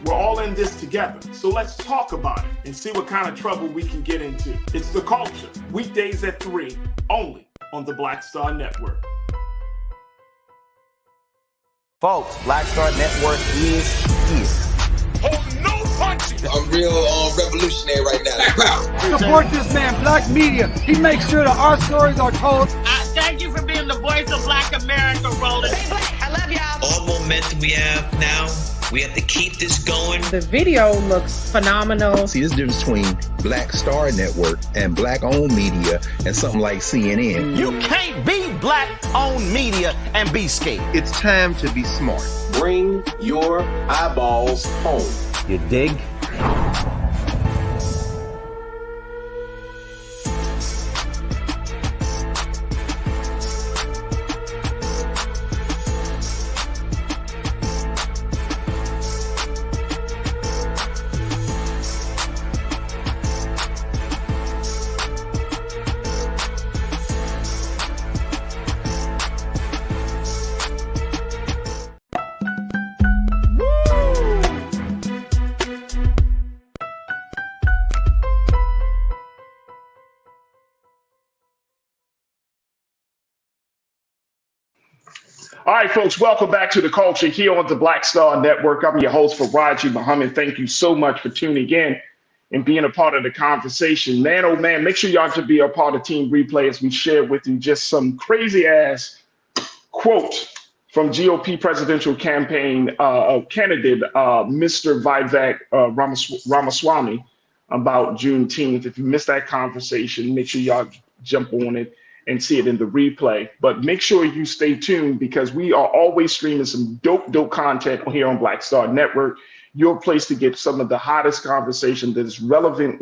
we're all in this together. So let's talk about it and see what kind of trouble we can get into. It's The Culture. Weekdays at 3, only on the Black Star Network. Folks, Black Star Network is here. Oh, no punches! I'm real revolutionary right now. Support this man, Black Media. He makes sure that our stories are told. Thank you for being the voice of Black America, Roland. Stay black. I love y'all. All momentum we have now, we have to keep this going. The video looks phenomenal. See, this difference between Black Star Network and black-owned media and something like CNN. You can't be black-owned media and be scared. It's time to be smart. Bring your eyeballs home. You dig? All right, folks, welcome back to The Culture here on the Black Star Network. I'm your host, Farajii Muhammad. Thank you so much for tuning in and being a part of the conversation. Man, oh man, make sure y'all should be a part of Team Replay as we share with you just some crazy ass quote from GOP presidential campaign candidate, Mr. Vivek Ramaswamy, about Juneteenth. If you missed that conversation, make sure y'all jump on it and see it in the replay. But make sure you stay tuned because we are always streaming some dope content here on Black Star Network, your place to get some of the hottest conversation that is relevant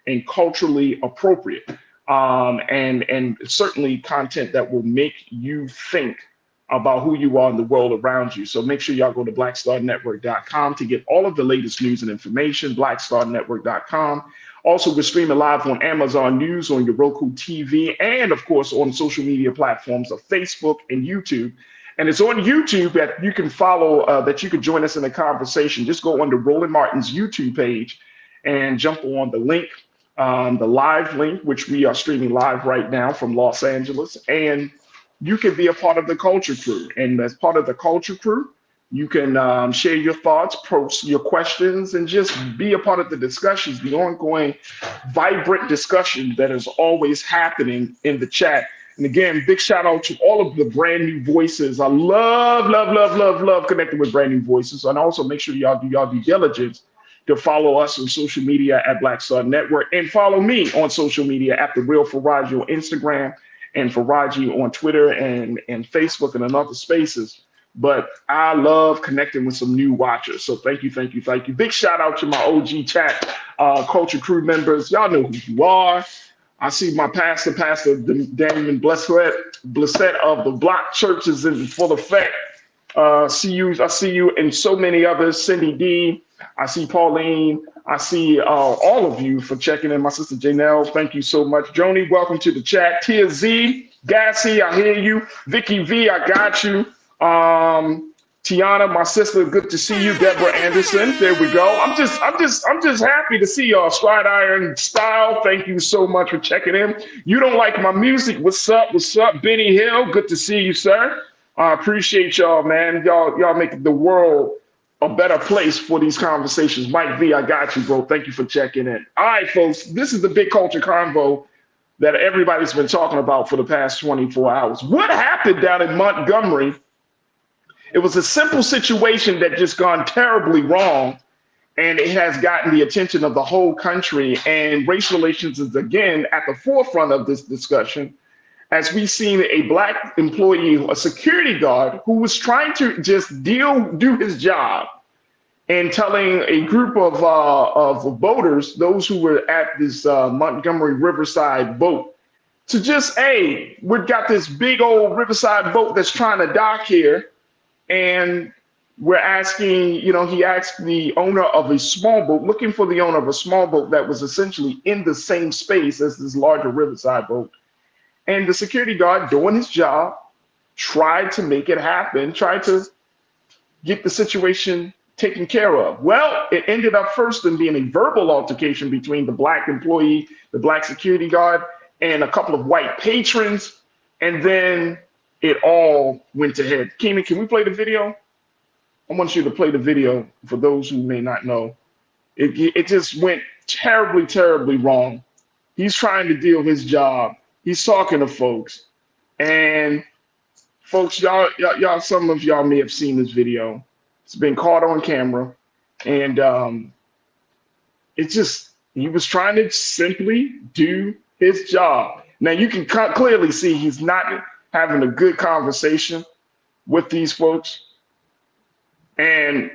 and culturally appropriate. And certainly content that will make you think about who you are in the world around you. So make sure y'all go to blackstarnetwork.com to get all of the latest news and information, blackstarnetwork.com. Also, we're streaming live on Amazon News, on your Roku TV, and of course on social media platforms of Facebook and YouTube. And it's on YouTube that you can follow, that you can join us in the conversation. Just go on to Roland Martin's YouTube page and jump on the link, the live link, which we are streaming live right now from Los Angeles. And you can be a part of the Culture Crew. And as part of the Culture Crew, you can share your thoughts, post your questions, and just be a part of the discussions, the ongoing vibrant discussion that is always happening in the chat. And again, big shout out to all of the brand new voices. I love connecting with brand new voices. And also make sure y'all do y'all due diligence to follow us on social media at Black Star Network and follow me on social media at The Real Farajii on Instagram and Farajii on Twitter and Facebook and in other spaces. But I love connecting with some new watchers. So thank you. Big shout out to my OG chat, Culture Crew members. Y'all know who you are. I see my pastor, Damon Blissett of the Block Churches in full effect. I see you and so many others. Cindy D. I see Pauline. I see all of you for checking in. My sister Janelle, thank you so much. Joni, welcome to the chat. Tia Z, Gassy, I hear you. Vicky V, I got you. Tiana, my sister, good to see you. Deborah Anderson, there we go. I'm just happy to see y'all. Stride Iron Style, thank you so much for checking in. You don't like my music? What's up? Benny Hill, good to see you, sir. I appreciate y'all, man. Y'all make the world a better place for these conversations. Mike V, I got you, bro. Thank you for checking in. All right, folks, this is the big culture convo that everybody's been talking about for the past 24 hours. What happened down in Montgomery? It was a simple situation that just gone terribly wrong, and it has gotten the attention of the whole country. And race relations is again at the forefront of this discussion, as we've seen a Black employee, a security guard, who was trying to just do his job and telling a group of boaters, those who were at this Montgomery Riverside boat, to just, hey, we've got this big old Riverside boat that's trying to dock here. And we're asking, he asked the owner of a small boat, looking for the owner of a small boat that was essentially in the same space as this larger Riverside boat. And the security guard, doing his job, tried to make it happen, tried to get the situation taken care of. Well, it ended up first in being a verbal altercation between the Black employee, the Black security guard, and a couple of white patrons. And then it all went to head. Keenan, can we play the video? I want you to play the video for those who may not know. It just went terribly wrong. He's trying to do his job. He's talking to folks. And folks, y'all, some of y'all may have seen this video. It's been caught on camera. And he was trying to simply do his job. Now you can clearly see he's not having a good conversation with these folks. And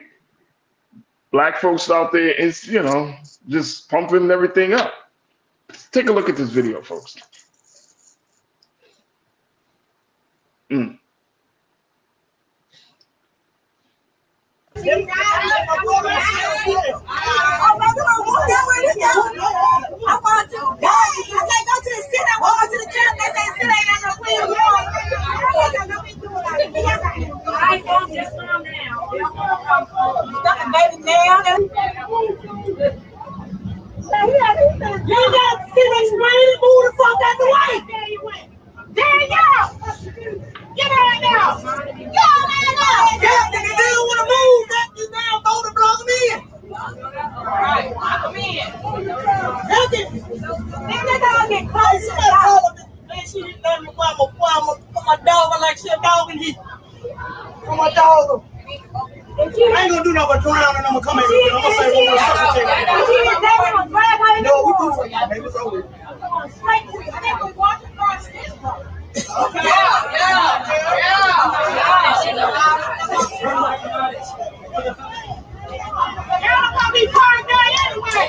Black folks out there is, just pumping everything up. Take a look at this video, folks. There you go. Get out now. Get out now. Yeah, nigga, they don't want to move. That is now vote to block them in. All right, block them in. Look at nigga, dog get close. Somebody call him. Man, she didn't let me put my dog like she a dog in here. Put my dog. I ain't gonna do nothing but drown and I'm gonna come in here. I'm gonna say one more substitute. No, we do for y'all, baby. It's over. Okay. Y'all gonna be part of that anyway.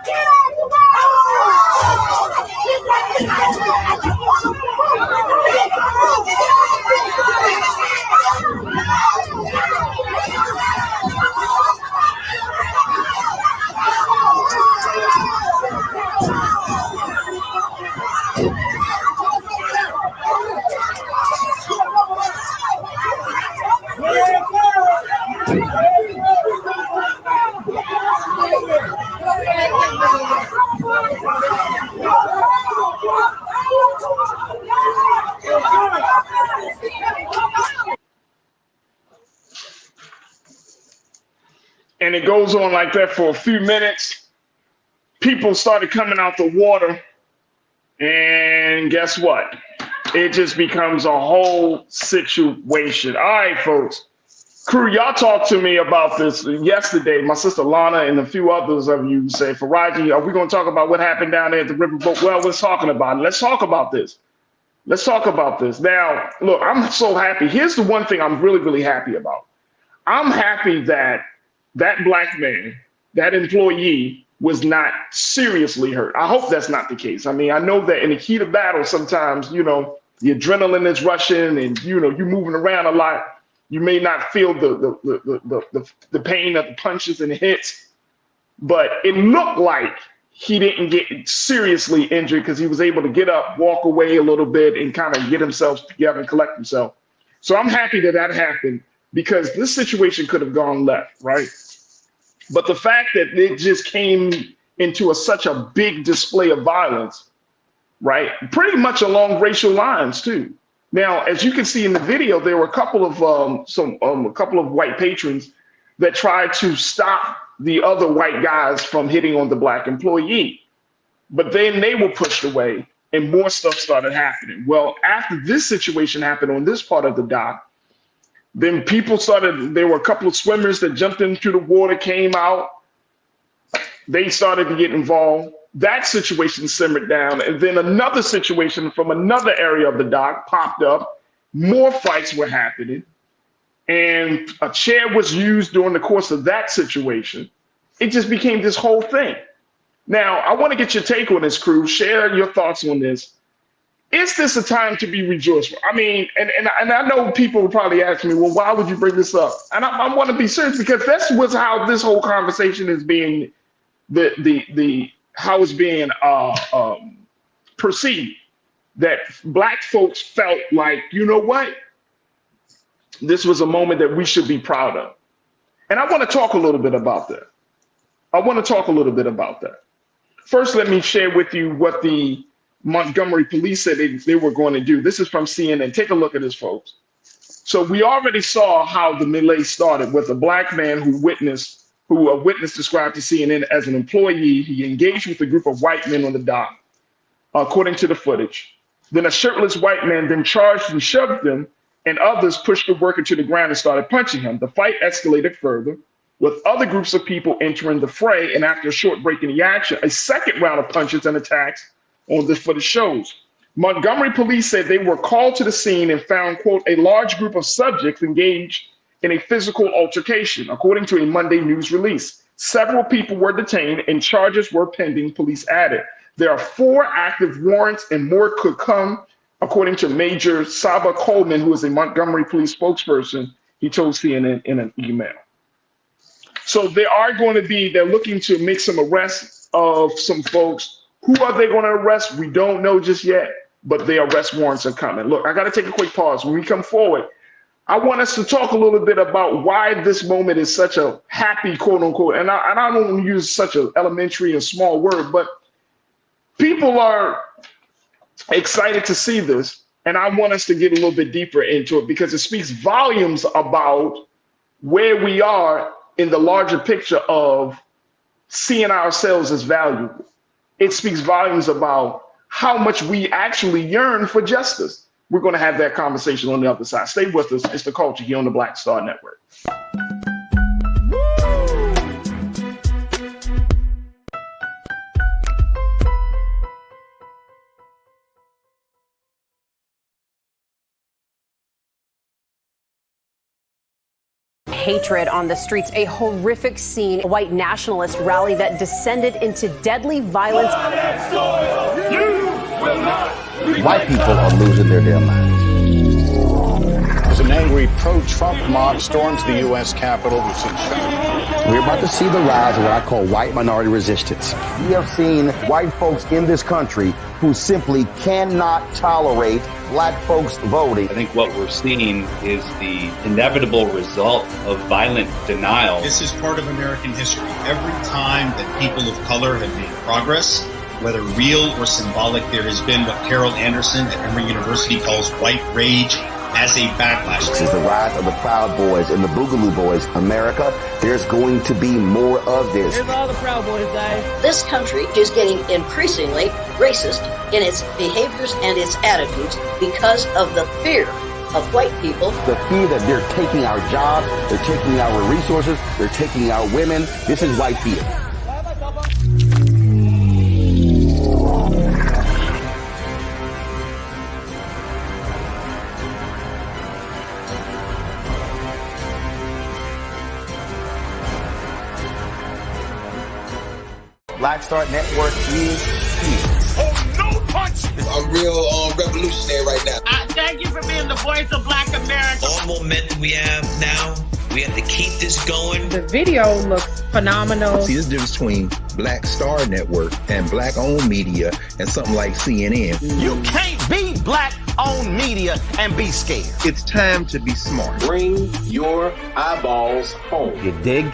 Get out the way! And it goes on like that for a few minutes. People started coming out the water, and guess what? It just becomes a whole situation. All right, folks. Crew, y'all talked to me about this yesterday. My sister Lana and a few others of you say, Farajii, are we going to talk about what happened down there at the riverboat? Well, let's talk about it. Let's talk about this. Let's talk about this. Now, look, I'm so happy. Here's the one thing I'm really, really happy about. I'm happy that that black man, that employee, was not seriously hurt. I hope that's not the case. I mean, I know that in the heat of battle, sometimes, you know, the adrenaline is rushing and, you know, you're moving around a lot. You may not feel the pain of the punches and hits, but it looked like he didn't get seriously injured because he was able to get up, walk away a little bit, and kind of get himself together and collect himself. So I'm happy that that happened because this situation could have gone left, right? But the fact that it just came into such a big display of violence, right? Pretty much along racial lines too. Now, as you can see in the video, there were a couple of white patrons that tried to stop the other white guys from hitting on the black employee, but then they were pushed away and more stuff started happening. Well, after this situation happened on this part of the dock, then people started, there were a couple of swimmers that jumped into the water, came out, they started to get involved. That situation simmered down, and then another situation from another area of the dock popped up. More fights were happening, and a chair was used during the course of that situation. It just became this whole thing. Now, I want to get your take on this, crew. Share your thoughts on this. Is this a time to be rejoiceful? I mean, and I know people will probably ask me, well, why would you bring this up? And I want to be serious because that's what's how this whole conversation is being how it's being perceived, that black folks felt like, you know what, this was a moment that we should be proud of. And I want to talk a little bit about that. First, let me share with you what the Montgomery police said they were going to do. This is from CNN. Take a look at this, folks. So we already saw how the melee started with a black man who a witness described to CNN as an employee. He engaged with a group of white men on the dock, according to the footage. Then a shirtless white man then charged and shoved them, and others pushed the worker to the ground and started punching him. The fight escalated further, with other groups of people entering the fray, and after a short break in the action, a second round of punches and attacks on the footage shows. Montgomery police said they were called to the scene and found, quote, a large group of subjects engaged in a physical altercation, according to a Monday news release. Several people were detained and charges were pending, police added. There are 4 active warrants and more could come, according to Major Saba Coleman, who is a Montgomery police spokesperson. He told CNN in an email. So they're looking to make some arrests of some folks. Who are they going to arrest? We don't know just yet, but the arrest warrants are coming. Look, I got to take a quick pause. When we come forward, I want us to talk a little bit about why this moment is such a happy, quote unquote, and I don't use such an elementary and small word, but people are excited to see this, and I want us to get a little bit deeper into it because it speaks volumes about where we are in the larger picture of seeing ourselves as valuable. It speaks volumes about how much we actually yearn for justice. We're going to have that conversation on the other side. Stay with us. It's The Culture here on the Black Star Network. Hatred on the streets, a horrific scene, a white nationalist rally that descended into deadly violence. White people are losing their damn minds. As an angry pro-Trump mob storms the U.S. Capitol, we've seen shots. We're about to see the rise of what I call white minority resistance. We have seen white folks in this country who simply cannot tolerate black folks voting. I think what we're seeing is the inevitable result of violent denial. This is part of American history. Every time that people of color have made progress, whether real or symbolic, there has been what Carol Anderson at Emory University calls white rage as a backlash. This is the rise of the Proud Boys and the Boogaloo Boys. America, there's going to be more of this. Here's all the Proud Boys, guys. This country is getting increasingly racist in its behaviors and its attitudes because of the fear of white people. The fear that they're taking our jobs, they're taking our resources, they're taking our women. This is white fear. Black Star Network is here. Oh, no punch! I'm real revolutionary right now. Thank you for being the voice of Black America. All momentum we have now, we have to keep this going. The video looks phenomenal. See, there's a difference between Black Star Network and black-owned media and something like CNN. You can't be black-owned media and be scared. It's time to be smart. Bring your eyeballs home. You dig?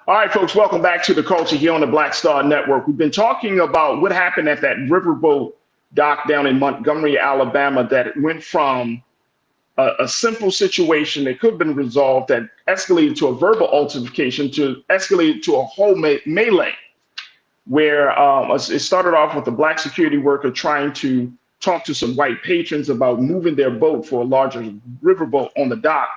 All right, folks, welcome back to The Culture here on the Black Star Network. We've been talking about what happened at that riverboat dock down in Montgomery, Alabama, that it went from a simple situation that could have been resolved that escalated to a verbal altercation to escalate to a whole melee, where it started off with a black security worker trying to talk to some white patrons about moving their boat for a larger riverboat on the dock.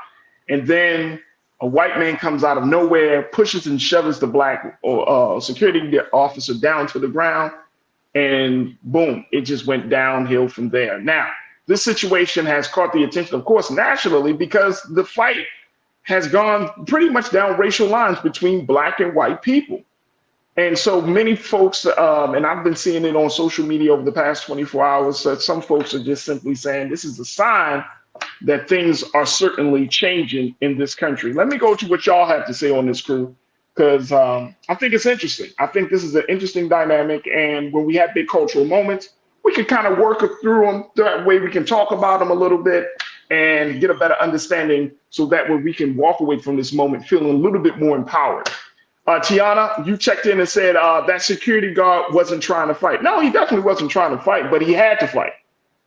And then a white man comes out of nowhere, pushes and shoves the black security officer down to the ground, and boom, it just went downhill from there. Now, this situation has caught the attention, of course, nationally, because the fight has gone pretty much down racial lines between black and white people. And so many folks, and I've been seeing it on social media over the past 24 hours, some folks are just simply saying this is a sign that things are certainly changing in this country. Let me go to what y'all have to say on this, crew, because I think it's interesting. I think this is an interesting dynamic, and when we have big cultural moments, we can kind of work through them. That way we can talk about them a little bit and get a better understanding, so that way we can walk away from this moment feeling a little bit more empowered. Tiana, you checked in and said that security guard wasn't trying to fight. No, he definitely wasn't trying to fight, but he had to fight.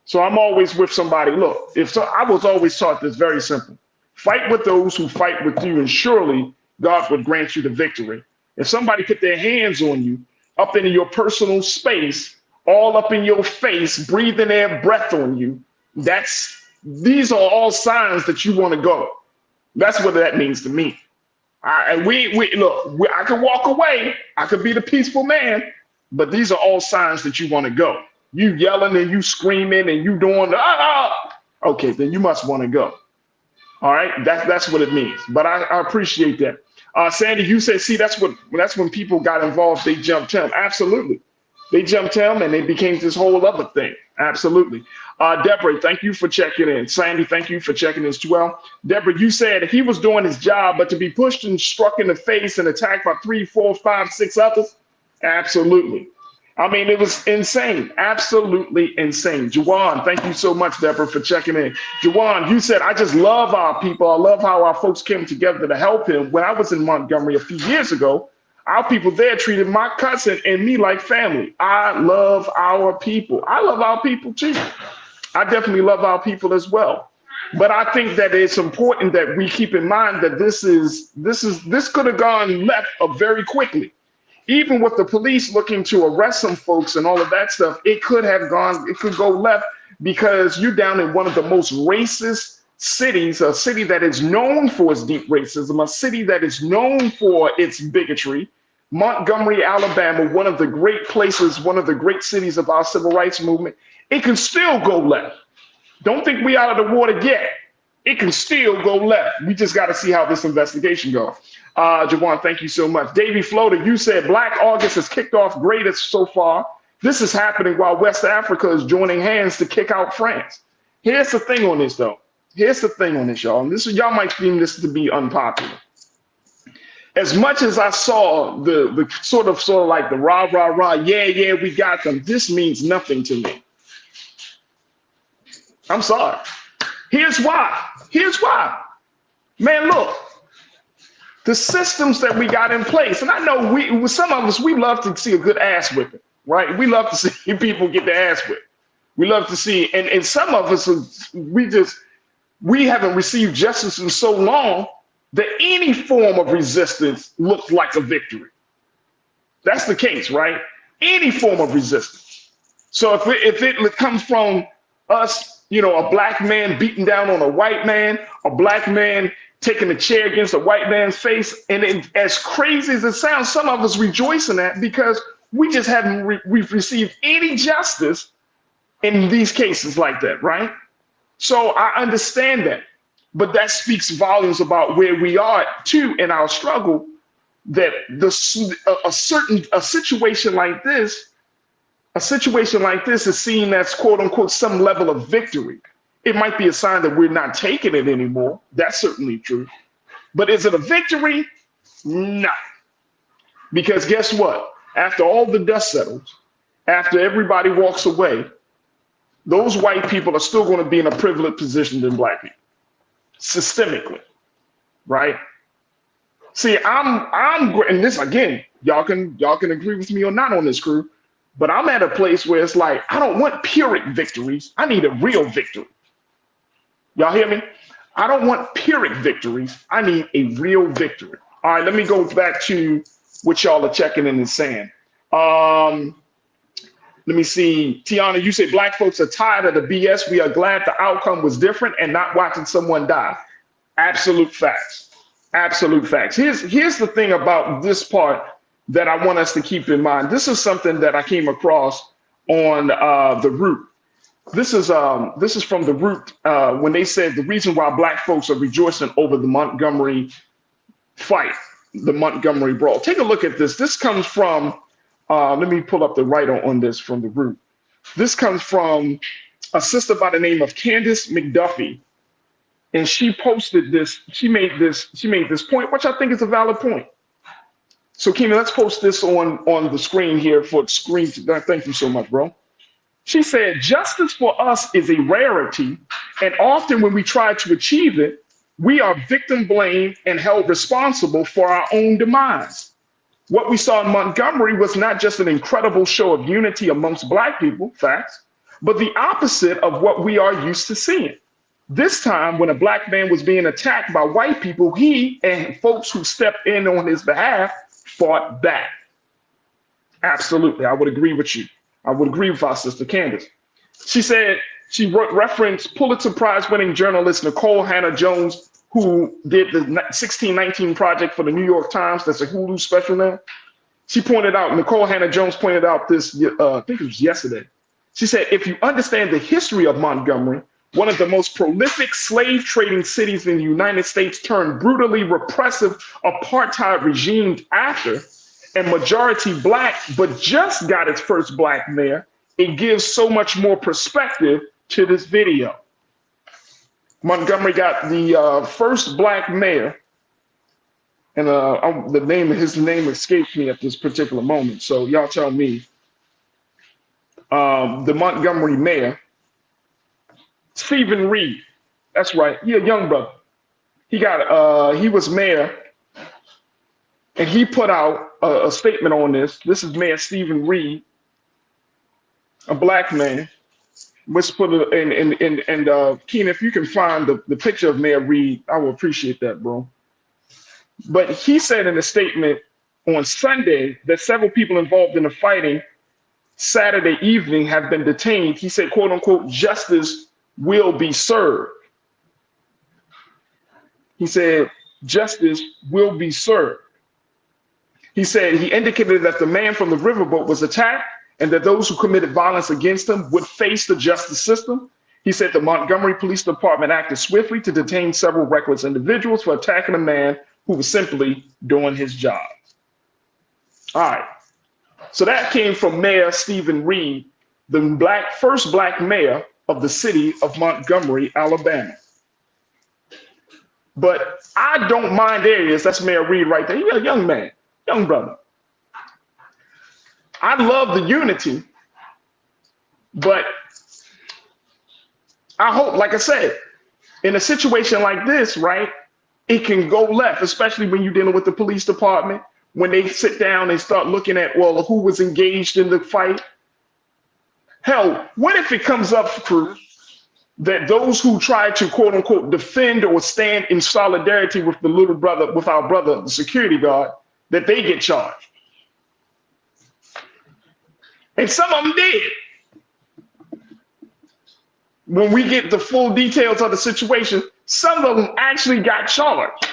So I'm always with somebody. Look, I was always taught this very simple. Fight with those who fight with you, and surely God would grant you the victory. If somebody put their hands on you, up into your personal space, all up in your face, breathing their breath on you, these are all signs that you want to go. That's what that means to me. I can walk away. I could be the peaceful man, but these are all signs that you want to go. You yelling and you screaming and you doing okay, then you must want to go. All right, that's what it means. But I appreciate that. Sandy, you said, see, that's when people got involved. They jumped him. Absolutely, they jumped him, and it became this whole other thing. Absolutely. Deborah, thank you for checking in. Sandy, thank you for checking in as well. Deborah, you said he was doing his job, but to be pushed and struck in the face and attacked by 3, 4, 5, 6 others, absolutely. I mean, it was insane, absolutely insane. Jawan, thank you so much, Deborah, for checking in. Jawan, you said, I just love our people. I love how our folks came together to help him. When I was in Montgomery a few years ago, our people there treated my cousin and me like family. I love our people. I love our people too. I definitely love our people as well. But I think that it's important that we keep in mind that this could have gone left very quickly. Even with the police looking to arrest some folks and all of that stuff, it could go left because you're down in one of the most racist cities, a city that is known for its deep racism, a city that is known for its bigotry. Montgomery, Alabama, one of the great places, one of the great cities of our civil rights movement. It can still go left. Don't think we out of the water yet. It can still go left. We just got to see how this investigation goes. Jawan, thank you so much. Davey Floater, you said Black August has kicked off greatest so far. This is happening while West Africa is joining hands to kick out France. Here's the thing on this, though. Here's the thing on this, y'all. And this, y'all might deem this to be unpopular. As much as I saw the sort of like the rah, rah, rah, yeah, we got them, this means nothing to me. I'm sorry. Here's why. Here's why. Man, look. The systems that we got in place, and I know some of us, we love to see a good ass whipping, right? We love to see people get their ass whipped. We love to see, and some of us, we haven't received justice in so long that any form of resistance looks like a victory. That's the case, right? Any form of resistance. So if it comes from us, you know, a black man beating down on a white man, a black man taking a chair against a white man's face. And as crazy as it sounds, some of us rejoice in that because we just haven't we've received any justice in these cases like that, right? So I understand that, but that speaks volumes about where we are too in our struggle, that a situation like this is seen as quote unquote some level of victory. It might be a sign that we're not taking it anymore. That's certainly true. But is it a victory? No. Because guess what? After all the dust settles, after everybody walks away, those white people are still going to be in a privileged position than black people, systemically, right? See, and this again, y'all can agree with me or not on this, crew, but I'm at a place where it's like, I don't want Pyrrhic victories. I need a real victory. Y'all hear me? I don't want Pyrrhic victories. I need a real victory. All right, let me go back to what y'all are checking in and saying. Let me see. Tiana, you say black folks are tired of the BS. We are glad the outcome was different and not watching someone die. Absolute facts. Absolute facts. Here's the thing about this part that I want us to keep in mind. This is something that I came across on The Root. This is from The Root when they said the reason why black folks are rejoicing over the Montgomery fight, the Montgomery brawl. Take a look at this. This comes from, let me pull up the writer on this from The Root. This comes from a sister by the name of Candace McDuffie. And she posted this, she made this point, which I think is a valid point. So Keena, let's post this on the screen here for screen. Thank you so much, bro. She said, justice for us is a rarity, and often when we try to achieve it, we are victim blamed and held responsible for our own demise. What we saw in Montgomery was not just an incredible show of unity amongst black people, facts, but the opposite of what we are used to seeing. This time, when a black man was being attacked by white people, he and folks who stepped in on his behalf fought back. Absolutely, I would agree with you. I would agree with our sister Candace. She said, she referenced Pulitzer Prize winning journalist Nicole Hannah-Jones, who did the 1619 Project for the New York Times. That's a Hulu special now. She pointed out, Nicole Hannah-Jones pointed out this, I think it was yesterday. She said, if you understand the history of Montgomery, one of the most prolific slave trading cities in the United States turned brutally repressive apartheid regime after, and majority black, but just got its first black mayor, it gives so much more perspective to this video. Montgomery got the first black mayor, and his name escapes me at this particular moment. So y'all tell me the Montgomery mayor, Stephen Reed. That's right. He a young brother. He was mayor, and he put out a statement on this. This is Mayor Stephen Reed, a black man. Let's put it in, Keen, if you can find the picture of Mayor Reed, I will appreciate that, bro. But he said in a statement on Sunday that several people involved in the fighting Saturday evening have been detained. He said, quote unquote, justice will be served. He said, justice will be served. He said he indicated that the man from the riverboat was attacked and that those who committed violence against him would face the justice system. He said the Montgomery Police Department acted swiftly to detain several reckless individuals for attacking a man who was simply doing his job. All right. So that came from Mayor Stephen Reed, the first black mayor of the city of Montgomery, Alabama. But I don't mind areas. That's Mayor Reed right there. He's a young man, young brother. I love the unity, but I hope, like I said, in a situation like this, right, it can go left, especially when you're dealing with the police department, when they sit down and start looking at, well, who was engaged in the fight. Hell, what if it comes up through that those who try to, quote unquote, defend or stand in solidarity with the little brother, with our brother, the security guard, that they get charged? And some of them did. When we get the full details of the situation, some of them actually got charged.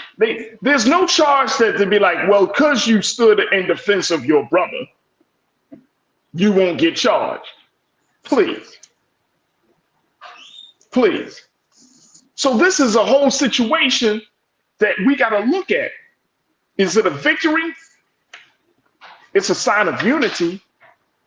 There's no charge that to be like, well, because you stood in defense of your brother, you won't get charged. Please. Please. So this is a whole situation that we got to look at. Is it a victory? It's a sign of unity.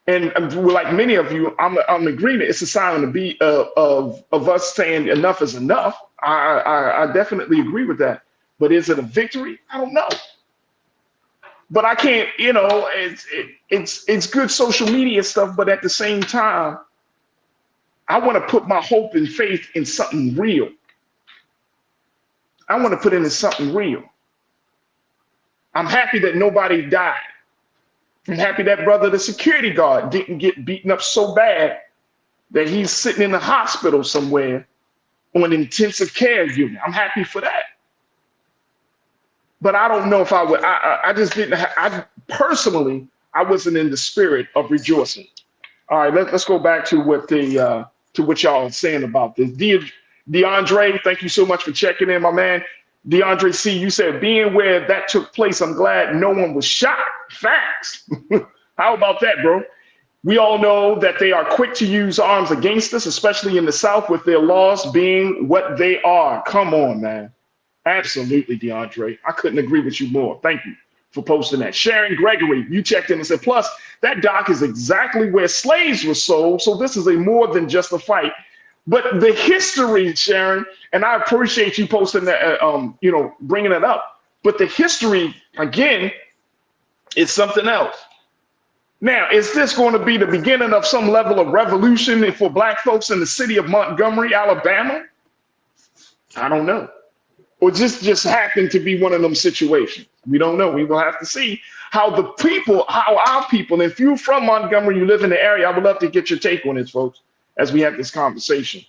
And like many of you, I'm in agreement. It's a sign of us saying enough is enough. I definitely agree with that. But is it a victory? I don't know. But I can't, it's good social media stuff. But at the same time, I want to put my hope and faith in something real. I want to put it in something real. I'm happy that nobody died. I'm happy that brother, the security guard, didn't get beaten up so bad that he's sitting in the hospital somewhere on an intensive care unit. I'm happy for that. But I don't know if I would, I just didn't, I personally, I wasn't in the spirit of rejoicing. All right, let's go back to what what y'all are saying about this. DeAndre, thank you so much for checking in, my man. DeAndre C, you said being where that took place, I'm glad no one was shot. Facts. How about that, bro? We all know that they are quick to use arms against us, especially in the South, with their laws being what they are. Come on, man. Absolutely, DeAndre. I couldn't agree with you more. Thank you for posting that. Sharon Gregory, you checked in and said, plus, that dock is exactly where slaves were sold, so this is a more than just a fight. But the history, Sharon, and I appreciate you posting that, bringing it up. But the history, again, is something else. Now, is this going to be the beginning of some level of revolution for Black folks in the city of Montgomery, Alabama? I don't know. Or just happened to be one of them situations. We don't know. We will have to see how our people, if you're from Montgomery, you live in the area, I would love to get your take on this, folks, as we have this conversation.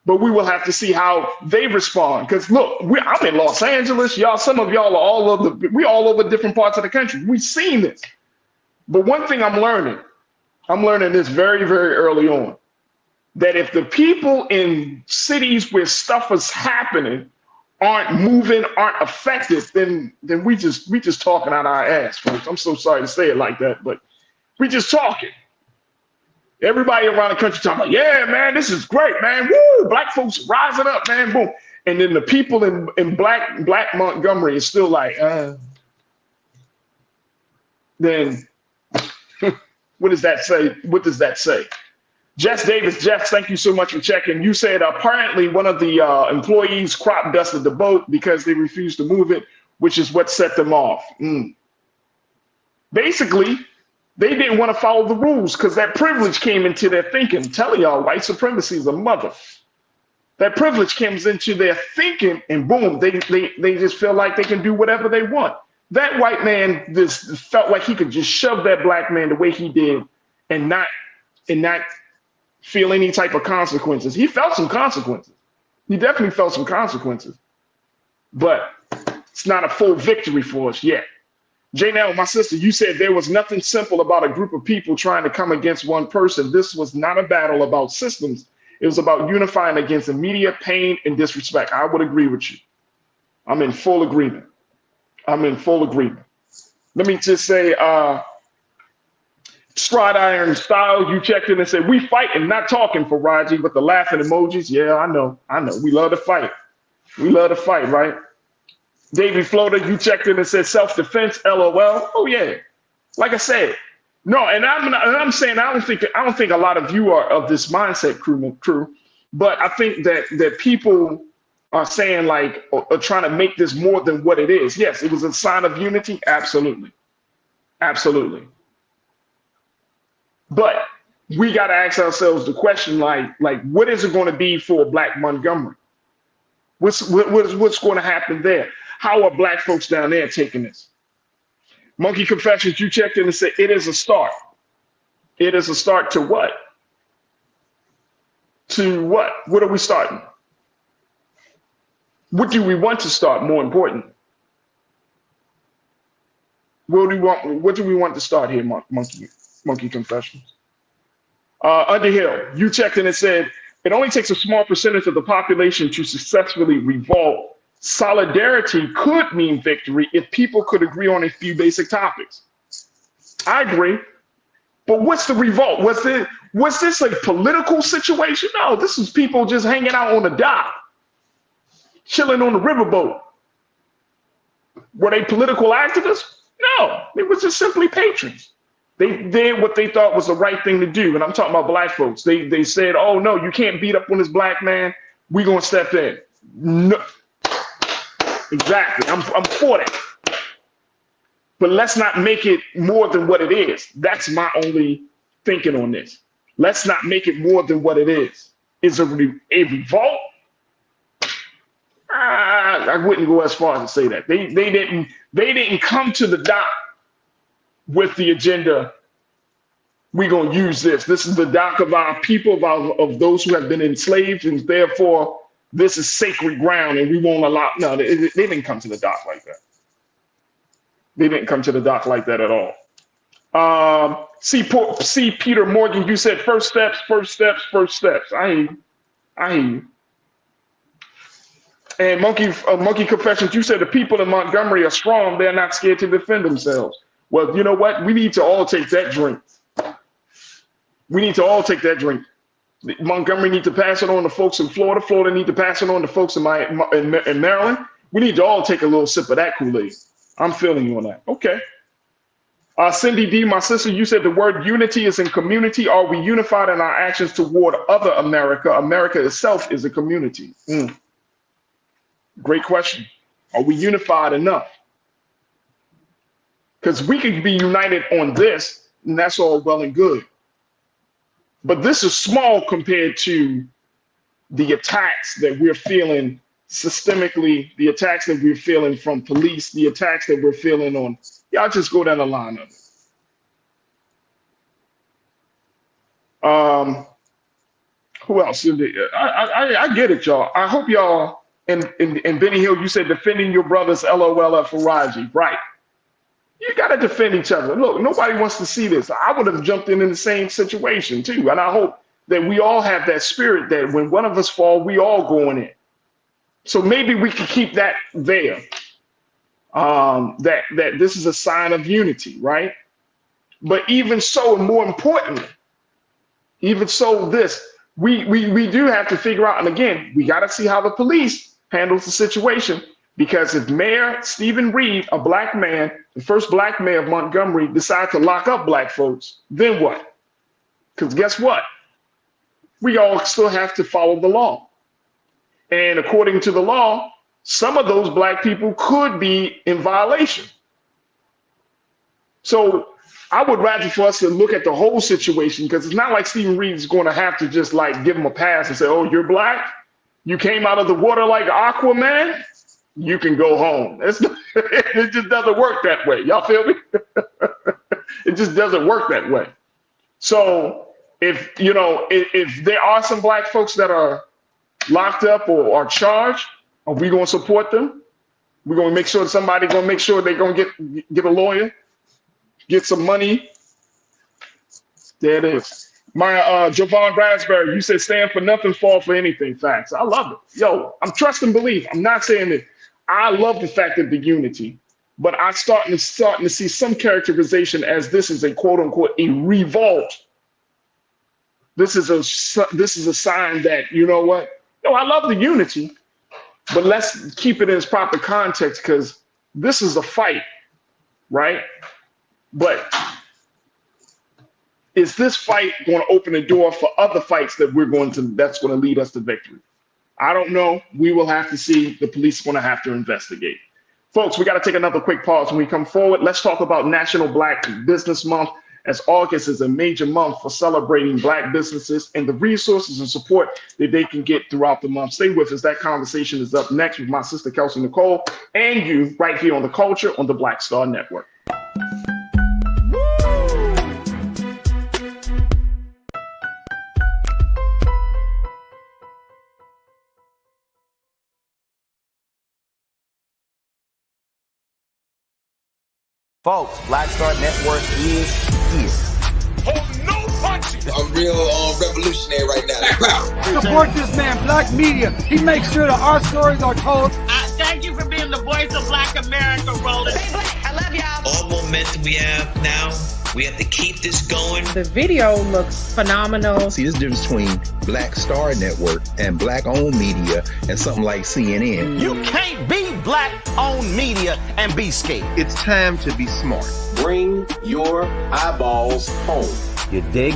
But we will have to see how they respond. Because look, I'm in Los Angeles. Some of y'all are we all over different parts of the country. We've seen this. But one thing I'm learning this very, very early on, that if the people in cities where stuff is happening aren't moving, aren't effective, then we just talking out our ass, folks. I'm so sorry to say it like that, but we just talking. Everybody around the country talking about, yeah, man, this is great, man. Woo, Black folks rising up, man, boom. And then the people in Black Montgomery is still like, then what does that say? What does that say? Jess Davis, Jess, thank you so much for checking. You said apparently one of the employees crop dusted the boat because they refused to move it, which is what set them off. Basically, They didn't want to follow the rules because that privilege came into their thinking. I'm telling y'all, white supremacy is a mother. That privilege comes into their thinking, and boom, they just feel like they can do whatever they want. That white man just felt like he could just shove that black man the way he did and not feel any type of consequences. He felt some consequences. He definitely felt some consequences. But it's not a full victory for us yet. Janelle, my sister, you said there was nothing simple about a group of people trying to come against one person. This was not a battle about systems. It was about unifying against immediate pain and disrespect. I would agree with you. I'm in full agreement. I'm in full agreement. Let me just say, Stride Iron Style, you checked in and said, we fighting, not talking, Farajii, with the laughing emojis. Yeah, I know. We love to fight. We love to fight, right? Davey Floater, you checked in and said self-defense, LOL. Oh yeah. Like I said, no, and I'm saying I don't think a lot of you are of this mindset, crew, but I think that people are saying like are trying to make this more than what it is. Yes, it was a sign of unity, absolutely. Absolutely. But we got to ask ourselves the question like what is it going to be for Black Montgomery? What's going to happen there? How are Black folks down there taking this? Monkey Confessions, you checked in and said it is a start. It is a start to what? To what? What are we starting? What do we want to start, more important? What do we want to start here, Monkey Confessions? Underhill, you checked in and said, it only takes a small percentage of the population to successfully revolt. Solidarity could mean victory if people could agree on a few basic topics. I agree. But what's the revolt? Was this a political situation? No, this is people just hanging out on the dock, chilling on the riverboat. Were they political activists? No, they were just simply patrons. They did what they thought was the right thing to do. And I'm talking about Black folks. They said, oh, no, you can't beat up on this black man. We're going to step in. No. Exactly. I'm for that. But let's not make it more than what it is. That's my only thinking on this. Let's not make it more than what it is. Is a revolt? I wouldn't go as far as to say that. They didn't come to the dock with the agenda. We're gonna use this. This is the dock of our people, of those who have been enslaved, and therefore this is sacred ground, and we won't allow. No, they didn't come to the dock like that. They didn't come to the dock like that at all. See Peter Morgan, you said first steps. I hear you. And Monkey Confessions, you said the people in Montgomery are strong. They're not scared to defend themselves. Well, you know what? We need to all take that drink. We need to all take that drink. Montgomery need to pass it on to folks in Florida. Florida need to pass it on to folks in Maryland. We need to all take a little sip of that Kool-Aid. I'm feeling you on that. Okay. Cindy D, my sister, you said the word unity is in community. Are we unified in our actions toward other America? America itself is a community. Great question. Are we unified enough? Because we could be united on this, and that's all well and good. But this is small compared to the attacks that we're feeling systemically, the attacks that we're feeling from police, the attacks that we're feeling on. Y'all just go down the line of it. Who else? I get it, y'all. I hope y'all, and Benny Hill, you said defending your brothers, LOL at Farajii, right? You got to defend each other. Look, nobody wants to see this. I would have jumped in the same situation too. And I hope that we all have that spirit that when one of us fall, we all going in. So maybe we can keep that there. That this is a sign of unity, right? But even so, and more importantly, even so, we do have to figure out, and again, we got to see how the police handles the situation. Because if Mayor Stephen Reed, a black man, the first black mayor of Montgomery, decides to lock up black folks, then what? Because guess what? We all still have to follow the law. And according to the law, some of those black people could be in violation. So I would rather for us to look at the whole situation, because it's not like Stephen Reed is going to have to just like give him a pass and say, oh, you're black? You came out of the water like Aquaman? You can go home. It just doesn't work that way. Y'all feel me? It just doesn't work that way. So if there are some black folks that are locked up or are charged, are we going to support them? We're going to make sure somebody's going to make sure they're going to get a lawyer, get some money. There it is. My Javon Raspberry, you said stand for nothing, fall for anything. Facts. I love it. Yo, I'm trust and believe. I'm not saying that I love the fact of the unity, but I'm starting to see some characterization as this is a quote unquote a revolt. This is a sign that, you know what? No, I love the unity, but let's keep it in its proper context, because this is a fight, right? But is this fight going to open the door for other fights that's going to lead us to victory? I don't know. We will have to see. The police are going to have to investigate. Folks, we got to take another quick pause. When we come forward, let's talk about National Black Business Month, as August is a major month for celebrating black businesses and the resources and support that they can get throughout the month. Stay with us. That conversation is up next with my sister, Kelsey Nicole, and you right here on The Culture on the Black Star Network. Folks, Black Star Network is here. Oh, no punches! I'm real revolutionary right now. Support this man, Black Media. He makes sure that our stories are told. Thank you for being the voice of Black America, Roland. Stay black. I love y'all. All momentum we have now, we have to keep this going. The video looks phenomenal. See, there's a difference between Black Star Network and black-owned media and something like CNN. You can't be black-owned media and be scared. It's time to be smart. Bring your eyeballs home. You dig?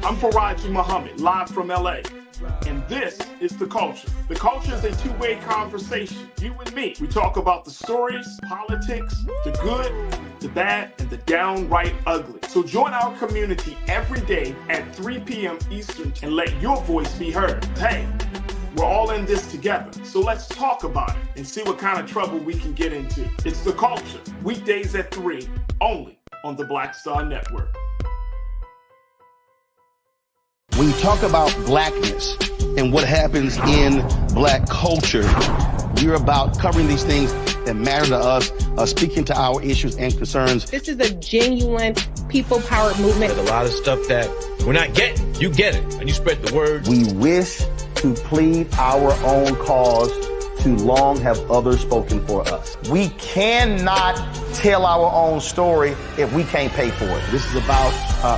I'm Farajii Muhammad, live from LA. And this is The Culture. The Culture is a two-way conversation. You and me. We talk about the stories, politics, the good, the bad, and the downright ugly. So join our community every day at 3 p.m. Eastern and let your voice be heard. Hey, we're all in this together. So let's talk about it and see what kind of trouble we can get into. It's The Culture, weekdays at 3, only on the Black Star Network. When you talk about blackness and what happens in black culture, we're about covering these things that matter to us, speaking to our issues and concerns. This is a genuine people-powered movement. There's a lot of stuff that we're not getting. You get it, and you spread the word. We wish to plead our own cause. Too long have others spoken for us. We cannot tell our own story if we can't pay for it. This is about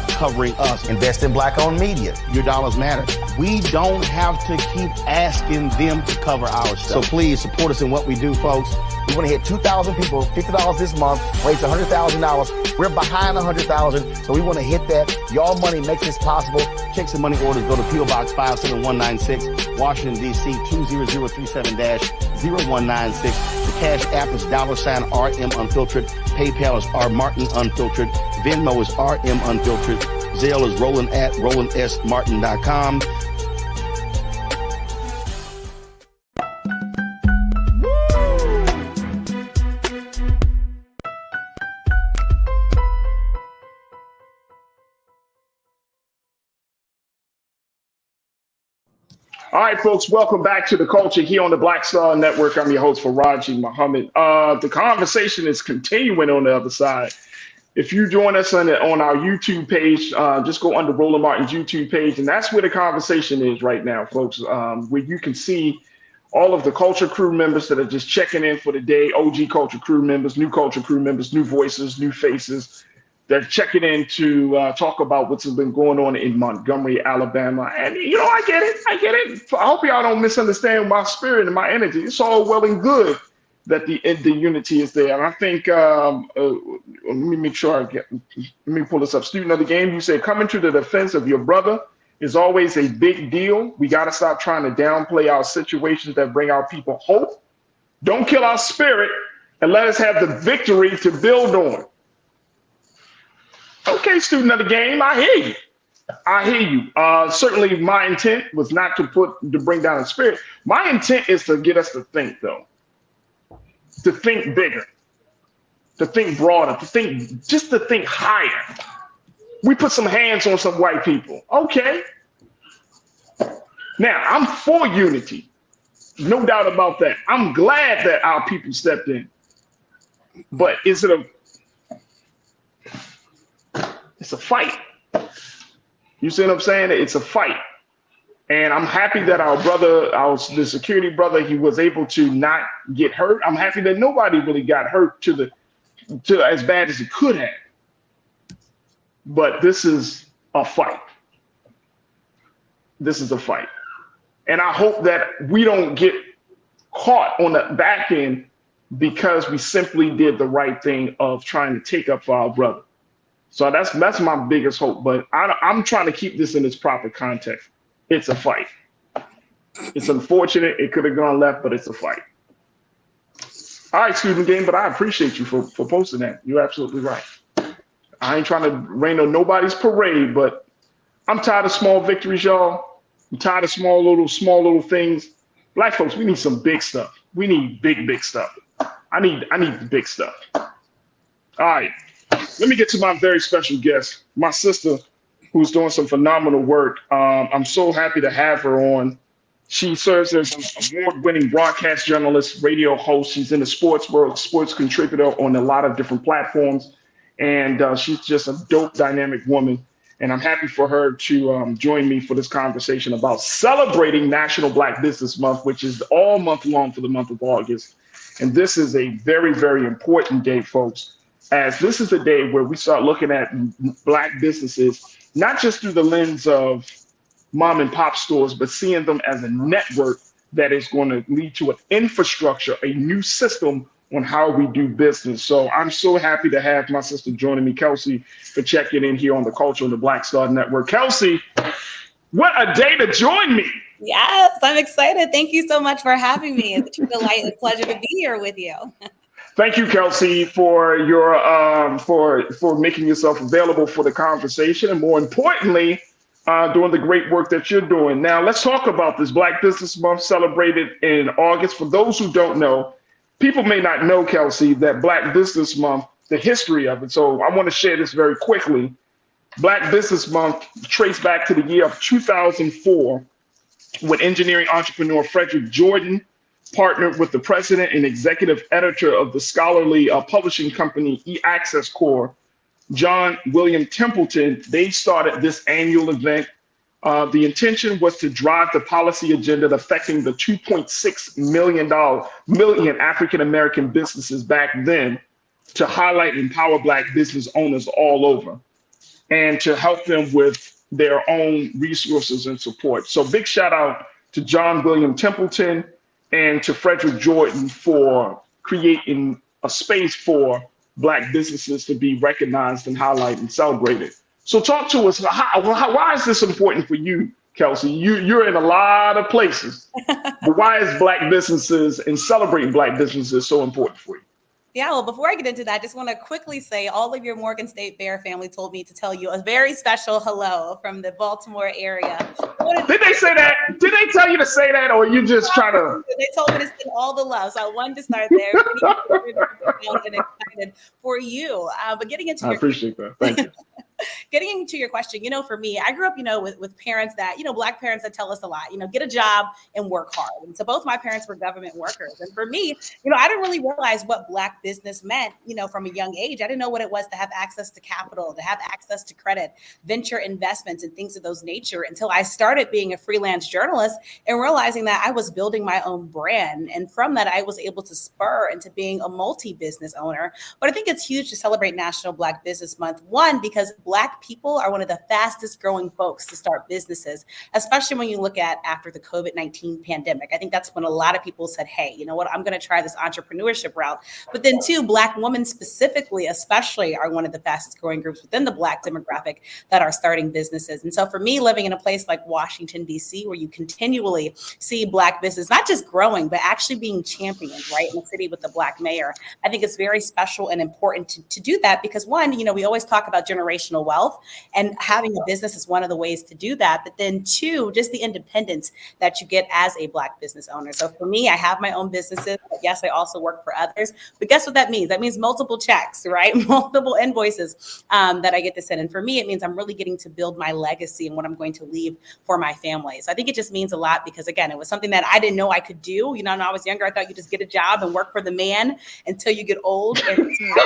covering us. Invest in black-owned media. Your dollars matter. We don't have to keep asking them to cover our stuff. So please support us in what we do, folks. We want to hit 2,000 people, $50 this month, raise $100,000. We're behind 100,000, so we want to hit that. Y'all money makes this possible. Check some money orders. Go to P.O. Box 57196, Washington, D.C. 20037-0196. The Cash App is $RM Unfiltered. PayPal is R Martin Unfiltered. Venmo is RM Unfiltered. Zelle is Roland at RolandSMartin.com. All right, folks, welcome back to The Culture here on the Black Star Network. I'm your host, Farajii Muhammad. The conversation is continuing on the other side. If you join us on our YouTube page, just go under Roland Martin's YouTube page, and that's where the conversation is right now, folks, where you can see all of the Culture crew members that are just checking in for the day, OG Culture crew members, new Culture crew members, new voices, new faces, They're checking in to talk about what's been going on in Montgomery, Alabama. And, I get it. I hope y'all don't misunderstand my spirit and my energy. It's all well and good that the unity is there. And I think, let me make sure let me pull this up. Student of the game, you say coming to the defense of your brother is always a big deal. We got to stop trying to downplay our situations that bring our people hope. Don't kill our spirit and let us have the victory to build on. Okay, student of the game, I hear you. Certainly my intent was not to bring down the spirit. My intent is to get us to think, though. To think bigger, to think broader, to think higher. We put some hands on some white people. Okay. Now, I'm for unity. No doubt about that. I'm glad that our people stepped in. But it's a fight. You see what I'm saying? It's a fight. And I'm happy that our brother, the security brother, he was able to not get hurt. I'm happy that nobody really got hurt to as bad as it could have. But this is a fight. This is a fight. And I hope that we don't get caught on the back end because we simply did the right thing of trying to take up for our brother. So that's my biggest hope. But I'm trying to keep this in its proper context. It's a fight. It's unfortunate. It could have gone left, but it's a fight. All right, student game, but I appreciate you for posting that. You're absolutely right. I ain't trying to rain on nobody's parade, but I'm tired of small victories, y'all. I'm tired of small little things. Black folks, we need some big stuff. We need big stuff. I need the big stuff. All right, let me get to my very special guest, my sister, who's doing some phenomenal work. I'm so happy to have her on. She serves as an award-winning broadcast journalist, radio host. She's in the sports world, sports contributor on a lot of different platforms. And she's just a dope, dynamic woman. And I'm happy for her to join me for this conversation about celebrating National Black Business Month, which is all month long for the month of August. And this is a very, very important day, folks, as this is the day where we start looking at Black businesses, not just through the lens of mom and pop stores, but seeing them as a network that is going to lead to an infrastructure, a new system on how we do business. So I'm so happy to have my sister joining me, Kelsey, for checking in here on the Culture on the Black Star Network. Kelsey, what a day to join me. Yes, I'm excited. Thank you so much for having me. It's a delight and pleasure to be here with you. Thank you, Kelsey, for your for making yourself available for the conversation, and more importantly, doing the great work that you're doing. Now, let's talk about this Black Business Month celebrated in August. For those who don't know, people may not know, Kelsey, that Black Business Month, the history of it. So I want to share this very quickly. Black Business Month traced back to the year of 2004, when engineering entrepreneur Frederick Jordan partnered with the president and executive editor of the scholarly publishing company E-Access Corps, John William Templeton. They started this annual event. The intention was to drive the policy agenda affecting the 2.6 million African-American businesses back then, to highlight and empower Black business owners all over, and to help them with their own resources and support. So big shout out to John William Templeton and to Frederick Jordan for creating a space for Black businesses to be recognized and highlighted and celebrated. So talk to us, why is this important for you, Kelsey? You're in a lot of places, but why is Black businesses and celebrating Black businesses so important for you? Yeah, well, before I get into that, I just want to quickly say all of your Morgan State Bear family told me to tell you a very special hello from the Baltimore area. Did they say that? Did they tell you to say that, or you just try to? They told me to send all the love, so I wanted to start there. And excited for you. But getting into I appreciate that. Thank you. getting into your question, for me, I grew up, with parents that, Black parents that tell us a lot, get a job and work hard. And so both my parents were government workers. And for me, I didn't really realize what Black business meant, from a young age. I didn't know what it was to have access to capital, to have access to credit, venture investments, and things of those nature until I started being a freelance journalist and realizing that I was building my own brand. And from that, I was able to spur into being a multi-business owner. But I think it's huge to celebrate National Black Business Month. One, because Black people are one of the fastest growing folks to start businesses, especially when you look at after the COVID-19 pandemic. I think that's when a lot of people said, hey, you know what, I'm going to try this entrepreneurship route. But then two, Black women specifically, especially, are one of the fastest growing groups within the Black demographic that are starting businesses. And so for me, living in a place like Washington, D.C., where you continually see Black business, not just growing, but actually being championed, right, in a city with a Black mayor, I think it's very special and important to do that because one, we always talk about generational wealth, and having a business is one of the ways to do that. But then two, just the independence that you get as a Black business owner. So for me, I have my own businesses, but yes, I also work for others. But guess what that means? That means multiple checks, right? Multiple invoices that I get to send. And for me, it means I'm really getting to build my legacy and what I'm going to leave for my family. So I think it just means a lot because, again, it was something that I didn't know I could do. When I was younger, I thought you just get a job and work for the man until you get old and retire.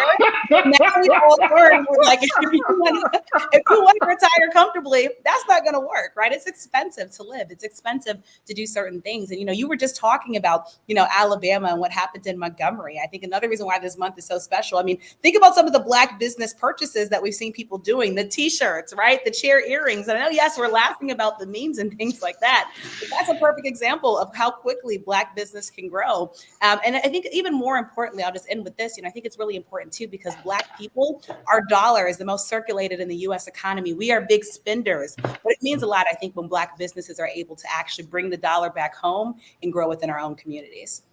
Now we all learn, we're like, if you want to retire comfortably, that's not going to work, right? It's expensive to live. It's expensive to do certain things. And, you were just talking about, Alabama and what happened in Montgomery. I think another reason why this month is so special. I mean, think about some of the Black business purchases that we've seen people doing, the t-shirts, right? The chair earrings. And I know, yes, we're laughing about the memes and things like that, but that's a perfect example of how quickly Black business can grow. And I think even more importantly, I'll just end with this, I think it's really important too, because Black people, our dollar is the most circulated in the US economy. We are big spenders, but it means a lot, I think, when Black businesses are able to actually bring the dollar back home and grow within our own communities.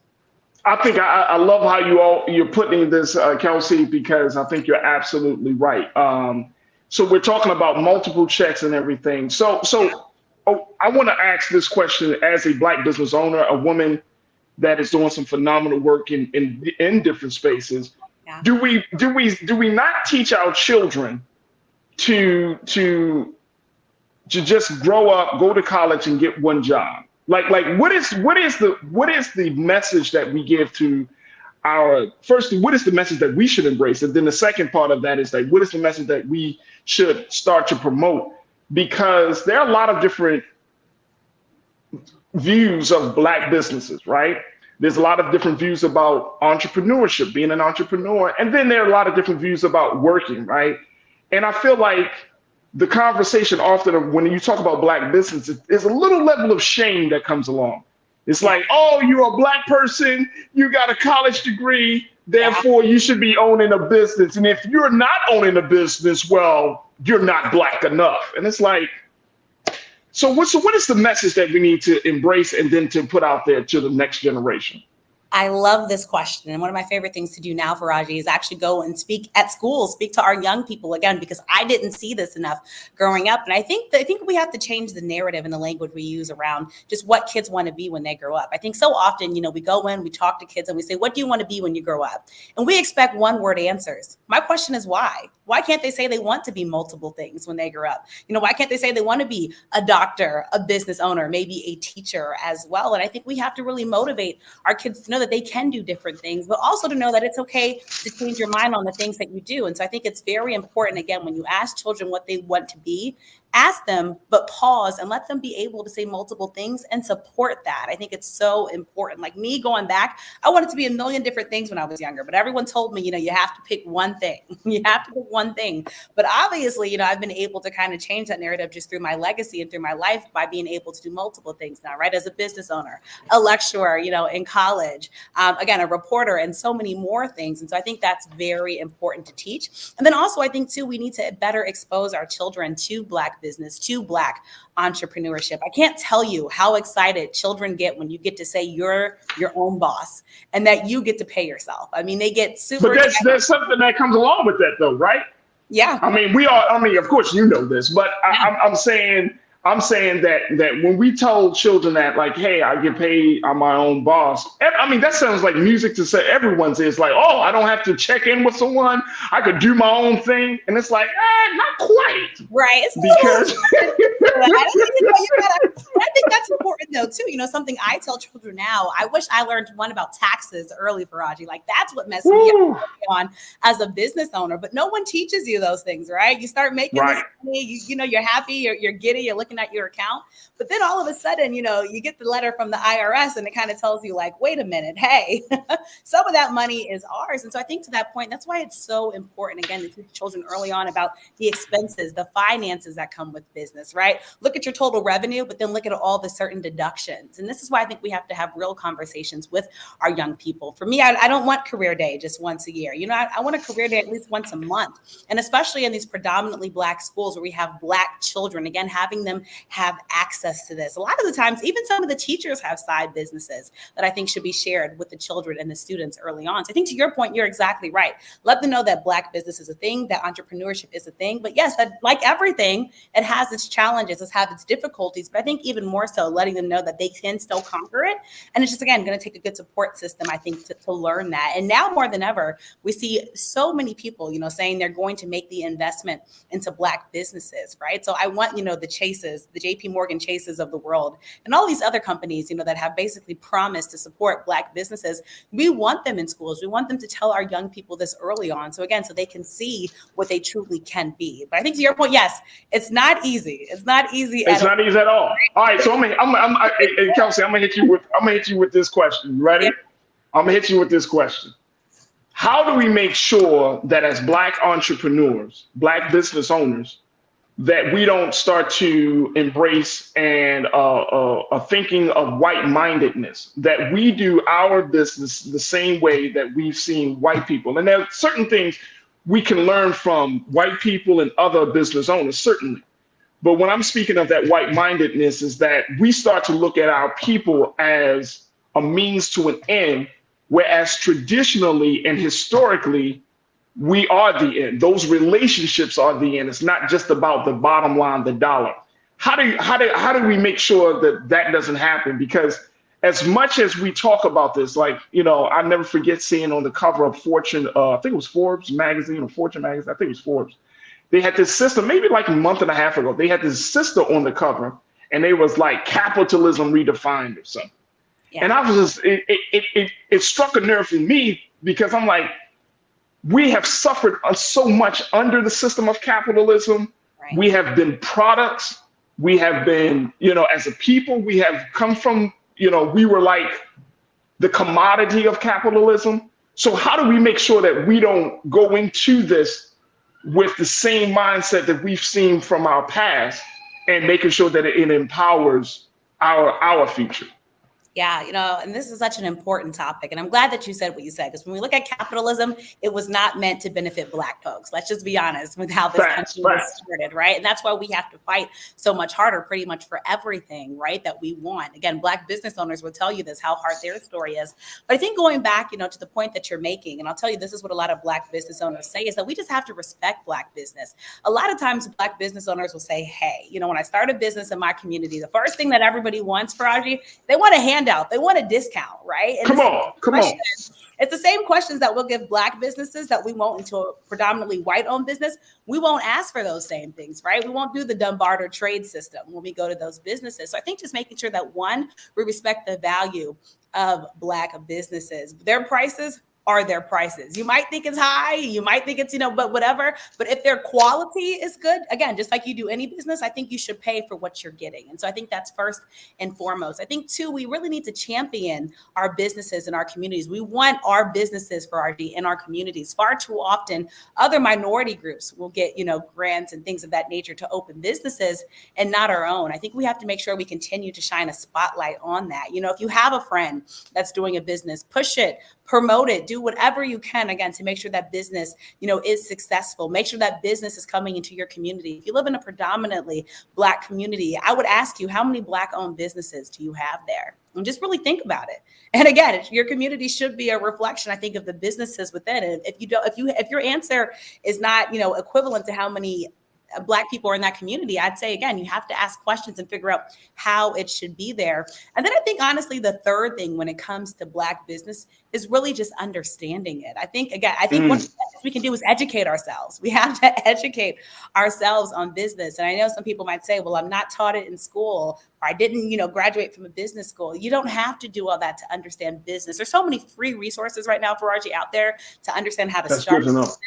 I think I love how you're putting this, Kelsey, because I think you're absolutely right. So we're talking about multiple checks and everything. So I want to ask this question as a Black business owner, a woman that is doing some phenomenal work in different spaces. Yeah. Do we not teach our children to just grow up, go to college, and get one job? Like what is the message that we give to what is the message that we should embrace? And then the second part of that is like, what is the message that we should start to promote? Because there are a lot of different views of Black businesses, right? There's a lot of different views about entrepreneurship, being an entrepreneur. And then there are a lot of different views about working, right? And I feel like the conversation often when you talk about Black business, there's a little level of shame that comes along. It's like, oh, you're a Black person, you got a college degree, therefore you should be owning a business. And if you're not owning a business, well, you're not Black enough. And it's like, so what is the message that we need to embrace and then to put out there to the next generation? I love this question. And one of my favorite things to do now, Farajii, is actually go and speak at schools, speak to our young people again, because I didn't see this enough growing up. And I think we have to change the narrative and the language we use around just what kids want to be when they grow up. I think so often, we go in, we talk to kids and we say, what do you want to be when you grow up? And we expect one-word answers. My question is why? Why can't they say they want to be multiple things when they grow up? Why can't they say they want to be a doctor, a business owner, maybe a teacher as well? And I think we have to really motivate our kids to know that they can do different things, but also to know that it's okay to change your mind on the things that you do. And so I think it's very important, again, when you ask children what they want to be, ask them, but pause and let them be able to say multiple things and support that. I think it's so important. Like me going back, I wanted to be a million different things when I was younger, but everyone told me, you have to pick one thing. You have to pick one thing. But obviously, I've been able to kind of change that narrative just through my legacy and through my life by being able to do multiple things now, right? As a business owner, a lecturer, in college, again, a reporter, and so many more things. And so I think that's very important to teach. And then also, I think too, we need to better expose our children to Black business, to Black entrepreneurship. I can't tell you how excited children get when you get to say you're your own boss and that you get to pay yourself. I mean, they get super. But there's something that comes along with that, though, right? Yeah. I mean, of course, you know this, but I'm saying I'm saying that when we told children that, like, hey, I get paid, I'm my own boss. I mean, that sounds like music to say everyone's is like, oh, I don't have to check in with someone. I could do my own thing. And it's like, not quite. Right. Because I think that's important though, too. Something I tell children now, I wish I learned one about taxes early, Farajii. Like that's what messed me up on as a business owner. But no one teaches you those things, right? You start making this money, you're happy, you're giddy, you're looking at your account. But then all of a sudden, you get the letter from the IRS and it kind of tells you like, wait a minute, hey, some of that money is ours. And so I think to that point, that's why it's so important, again, to teach children early on about the expenses, the finances that come with business, right? Look at your total revenue, but then look at all the certain deductions. And this is why I think we have to have real conversations with our young people. For me, I don't want career day just once a year. I want a career day at least once a month. And especially in these predominantly Black schools where we have Black children, again, having them have access to this. A lot of the times, even some of the teachers have side businesses that I think should be shared with the children and the students early on. So I think to your point, you're exactly right. Let them know that Black business is a thing, that entrepreneurship is a thing. But yes, that like everything, it has its challenges, it has its difficulties. But I think even more so, letting them know that they can still conquer it. And it's just, again, going to take a good support system, I think, to learn that. And now more than ever, we see so many people, saying they're going to make the investment into Black businesses, right? So I want, the Chases, the JP Morgan Chases of the world, and all these other companies, that have basically promised to support Black businesses. We want them in schools. We want them to tell our young people this early on. So again, so they can see what they truly can be. But I think to your point, yes, it's not easy. It's not easy. It's not easy at all. All right, so Kelsey, I'm gonna hit you with this question. You ready? I'm gonna hit you with this question. How do we make sure that as Black entrepreneurs, Black business owners, that we don't start to embrace a thinking of white-mindedness, that we do our business the same way that we've seen white people? And there are certain things we can learn from white people and other business owners, certainly. But when I'm speaking of that white-mindedness is that we start to look at our people as a means to an end, whereas traditionally and historically, we are the end. Those relationships are the end. It's not just about the bottom line, the dollar. How do we make sure that doesn't happen? Because as much as we talk about this, like, I never forget seeing on the cover of Fortune, I think it was Forbes magazine or Fortune magazine, I think it was Forbes. They had this sister, maybe like a month and a half ago, they had this sister on the cover and they was like capitalism redefined or something. Yeah. And I was just, it struck a nerve in me because I'm like, we have suffered so much under the system of capitalism. Right. We have been products. We have been, as a people, we have come from, we were like the commodity of capitalism. So how do we make sure that we don't go into this with the same mindset that we've seen from our past and making sure that it empowers our future? Yeah, and this is such an important topic. And I'm glad that you said what you said, because when we look at capitalism, it was not meant to benefit Black folks. Let's just be honest with how this country was started, right? And that's why we have to fight so much harder pretty much for everything, right, that we want. Again, Black business owners will tell you this, how hard their story is. But I think going back, to the point that you're making, and I'll tell you, this is what a lot of Black business owners say, is that we just have to respect Black business. A lot of times Black business owners will say, hey, when I start a business in my community, the first thing that everybody wants, Farajii, they want a handout. They want a discount, right? And come on. It's the same questions that we'll give Black businesses that we won't into a predominantly white-owned business. We won't ask for those same things, right? We won't do the dumb barter trade system when we go to those businesses. So I think just making sure that, one, we respect the value of Black businesses. Their prices are their prices. You might think it's high, you might think it's, but whatever. But if their quality is good, again, just like you do any business, I think you should pay for what you're getting. And so I think that's first and foremost. I think too, we really need to champion our businesses in our communities. We want our businesses, Farajii, in our communities. Far too often, other minority groups will get, grants and things of that nature to open businesses and not our own. I think we have to make sure we continue to shine a spotlight on that. If you have a friend that's doing a business, push it, promote it, do whatever you can, again, to make sure that business, is successful. Make sure that business is coming into your community. If you live in a predominantly Black community, I would ask you, how many Black-owned businesses do you have there? And just really think about it. And again, your community should be a reflection, I think, of the businesses within it. If your answer is not, equivalent to how many Black people are in that community, I'd say, again, you have to ask questions and figure out how it should be there. And then I think, honestly, the third thing when it comes to Black business is really just understanding it. I think one of the things we can do is educate ourselves. We have to educate ourselves on business. And I know some people might say, well, I'm not taught it in school, or I didn't, graduate from a business school. You don't have to do all that to understand business. There's so many free resources right now, Farajii, out there to understand how to start a business,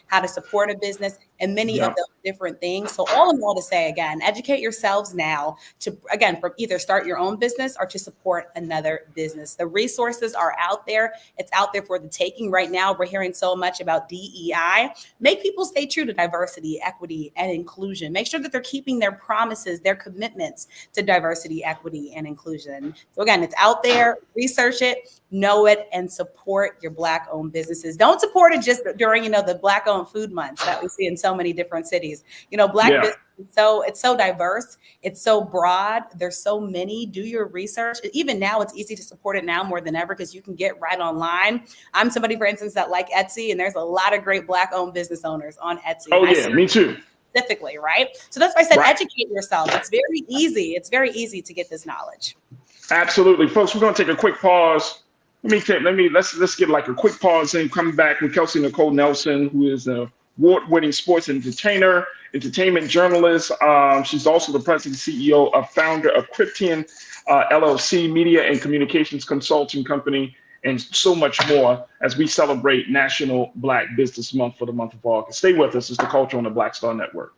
how to support a business, and many of those different things. So all in all, to say, again, educate yourselves now to, again, for either start your own business or to support another business. The resources are out there. It's out there for the taking right now. We're hearing so much about DEI. Make people stay true to diversity, equity, and inclusion. Make sure that they're keeping their promises, their commitments to diversity, equity, and inclusion. So again, it's out there. Research it, know it, and support your Black-owned businesses. Don't support it just during, the Black-owned food months that we see in so many different cities. Black business it's so diverse. It's so broad. There's so many. Do your research. Even now, it's easy to support it now more than ever because you can get right online. I'm somebody, for instance, that like Etsy, and there's a lot of great Black-owned business owners on Etsy. Oh, yeah, me too. Specifically, right? So that's why I said educate yourself. It's very easy. It's very easy to get this knowledge. Absolutely. Folks, we're going to take a quick pause. Let's get like a quick pause and come back with Kelsey Nicole Nelson, who is a award-winning sports entertainment journalist. She's also the president and CEO of founder of Krypton LLC, media and communications consulting company, and so much more as we celebrate National Black Business Month for the month of August. Stay with us. It's The Culture on the Black Star Network.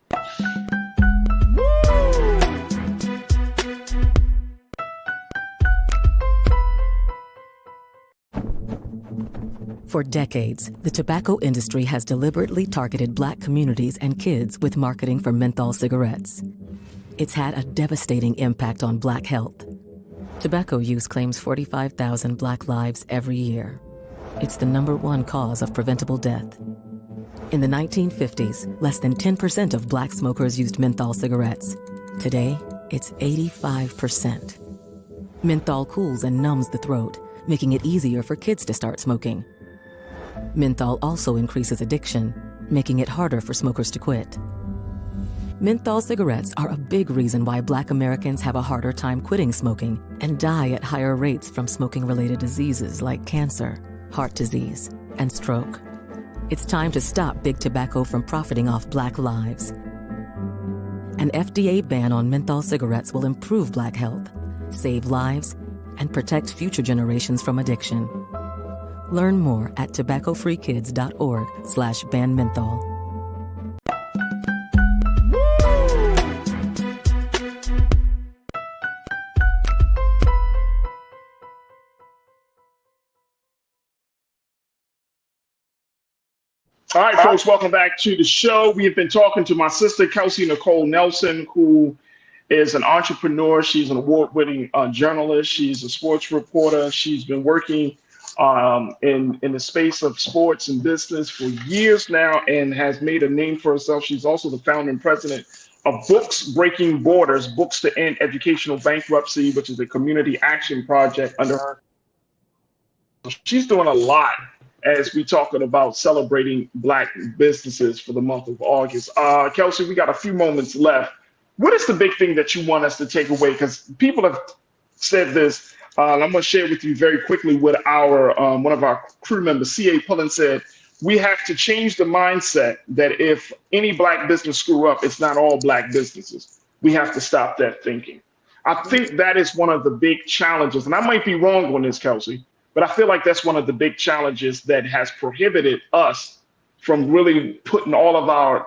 For decades, the tobacco industry has deliberately targeted Black communities and kids with marketing for menthol cigarettes. It's had a devastating impact on Black health. Tobacco use claims 45,000 Black lives every year. It's the #1 cause of preventable death. In the 1950s, less than 10% of Black smokers used menthol cigarettes. Today, it's 85%. Menthol cools and numbs the throat, making it easier for kids to start smoking. Menthol also increases addiction, making it harder for smokers to quit. Menthol cigarettes are a big reason why Black Americans have a harder time quitting smoking and die at higher rates from smoking-related diseases like cancer, heart disease, and stroke. It's time to stop Big Tobacco from profiting off Black lives. An FDA ban on menthol cigarettes will improve Black health, save lives, and protect future generations from addiction. Learn more at tobaccofreekids.org/ban menthol. All right, folks, welcome back to the show. We have been talking to my sister, Kelsey Nicole Nelson, who is an entrepreneur. She's an award-winning journalist. She's a sports reporter. She's been working in the space of sports and business for years now and has made a name for herself. She's also the founder and president of Books Breaking Borders, Books to End Educational Bankruptcy, which is a community action project under her. She's doing a lot as we're talking about celebrating Black businesses for the month of August. Kelsey, we got a few moments left. What is the big thing that you want us to take away? Because people have said this. I'm going to share with you very quickly what our one of our crew members, C.A. Pullen, said. We have to change the mindset that if any Black business screw up, it's not all Black businesses. We have to stop that thinking. I think that is one of the big challenges, and I might be wrong on this, Kelsey, but I feel like that's one of the big challenges that has prohibited us from really putting all of our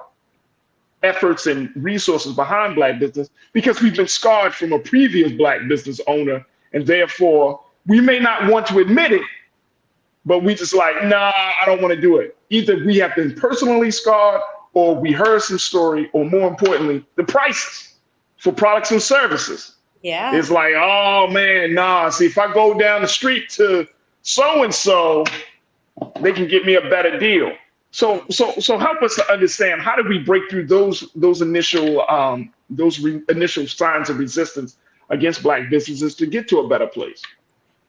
efforts and resources behind Black business, because we've been scarred from a previous Black business owner. And therefore, we may not want to admit it, but we just like, nah, I don't want to do it. Either we have been personally scarred, or we heard some story, or more importantly, the prices for products and services. Yeah. It's like, oh man, nah, see, if I go down the street to so-and-so, they can get me a better deal. So help us to understand, how do we break through those initial initial signs of resistance against Black businesses to get to a better place?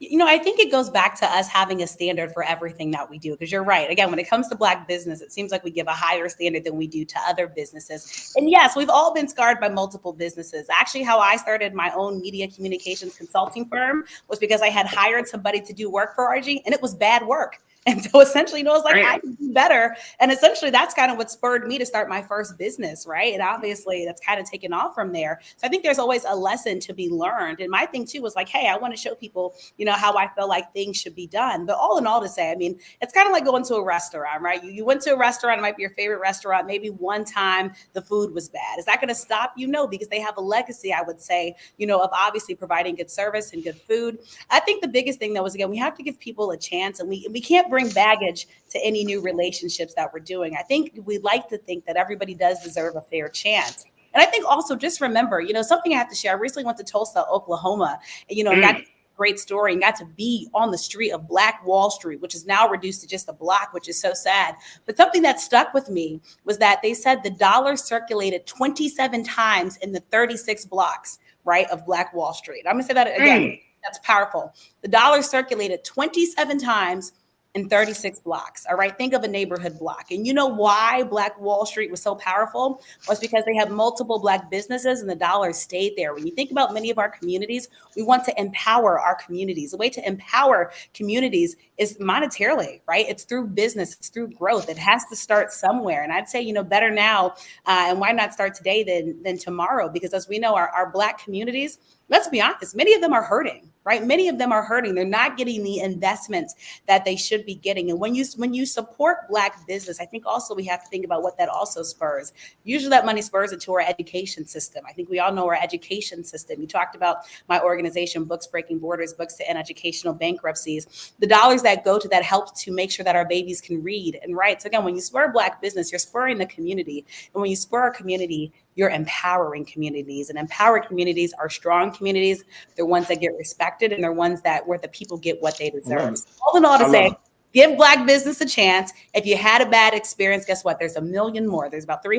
I think it goes back to us having a standard for everything that we do, because you're right. Again, when it comes to Black business, it seems like we give a higher standard than we do to other businesses. And yes, we've all been scarred by multiple businesses. Actually, how I started my own media communications consulting firm was because I had hired somebody to do work for Farajii, and it was bad work. And so essentially, it's like, I can do better. And essentially, that's kind of what spurred me to start my first business, right? And obviously, that's kind of taken off from there. So I think there's always a lesson to be learned. And my thing, too, was like, hey, I want to show people, how I feel like things should be done. But all in all to say, it's kind of like going to a restaurant, right? You went to a restaurant, it might be your favorite restaurant. Maybe one time the food was bad. Is that going to stop you? No, because they have a legacy, I would say, of obviously providing good service and good food. I think the biggest thing, though, is, again, we have to give people a chance, and we can't bring baggage to any new relationships that we're doing. I think we like to think that everybody does deserve a fair chance. And I think also just remember, something I have to share. I recently went to Tulsa, Oklahoma, and, got a great story and got to be on the street of Black Wall Street, which is now reduced to just a block, which is so sad. But something that stuck with me was that they said the dollar circulated 27 times in the 36 blocks, right, of Black Wall Street. I'm going to say that again. That's powerful. The dollar circulated 27 times in 36 blocks. All right. Think of a neighborhood block. And you know why Black Wall Street was so powerful? Was because they have multiple Black businesses and the dollar stayed there. When you think about many of our communities, we want to empower our communities. The way to empower communities is monetarily, right? It's through business, it's through growth. It has to start somewhere. And I'd say, better now. And why not start today than tomorrow? Because as we know, our Black communities, let's be honest, many of them are hurting, right? Many of them are hurting. They're not getting the investments that they should be getting. And when you support Black business, I think also we have to think about what that also spurs. Usually that money spurs into our education system. I think we all know our education system. You talked about my organization, Books Breaking Borders, Books to End Educational Bankruptcies. The dollars that go to that help to make sure that our babies can read and write. So again, when you spur Black business, you're spurring the community. And when you spur a community, you're empowering communities, and empowered communities are strong communities. They're ones that get respected, and they're ones where the people get what they deserve. So all in all to say, give Black business a chance. If you had a bad experience, guess what? There's a million more. There's about over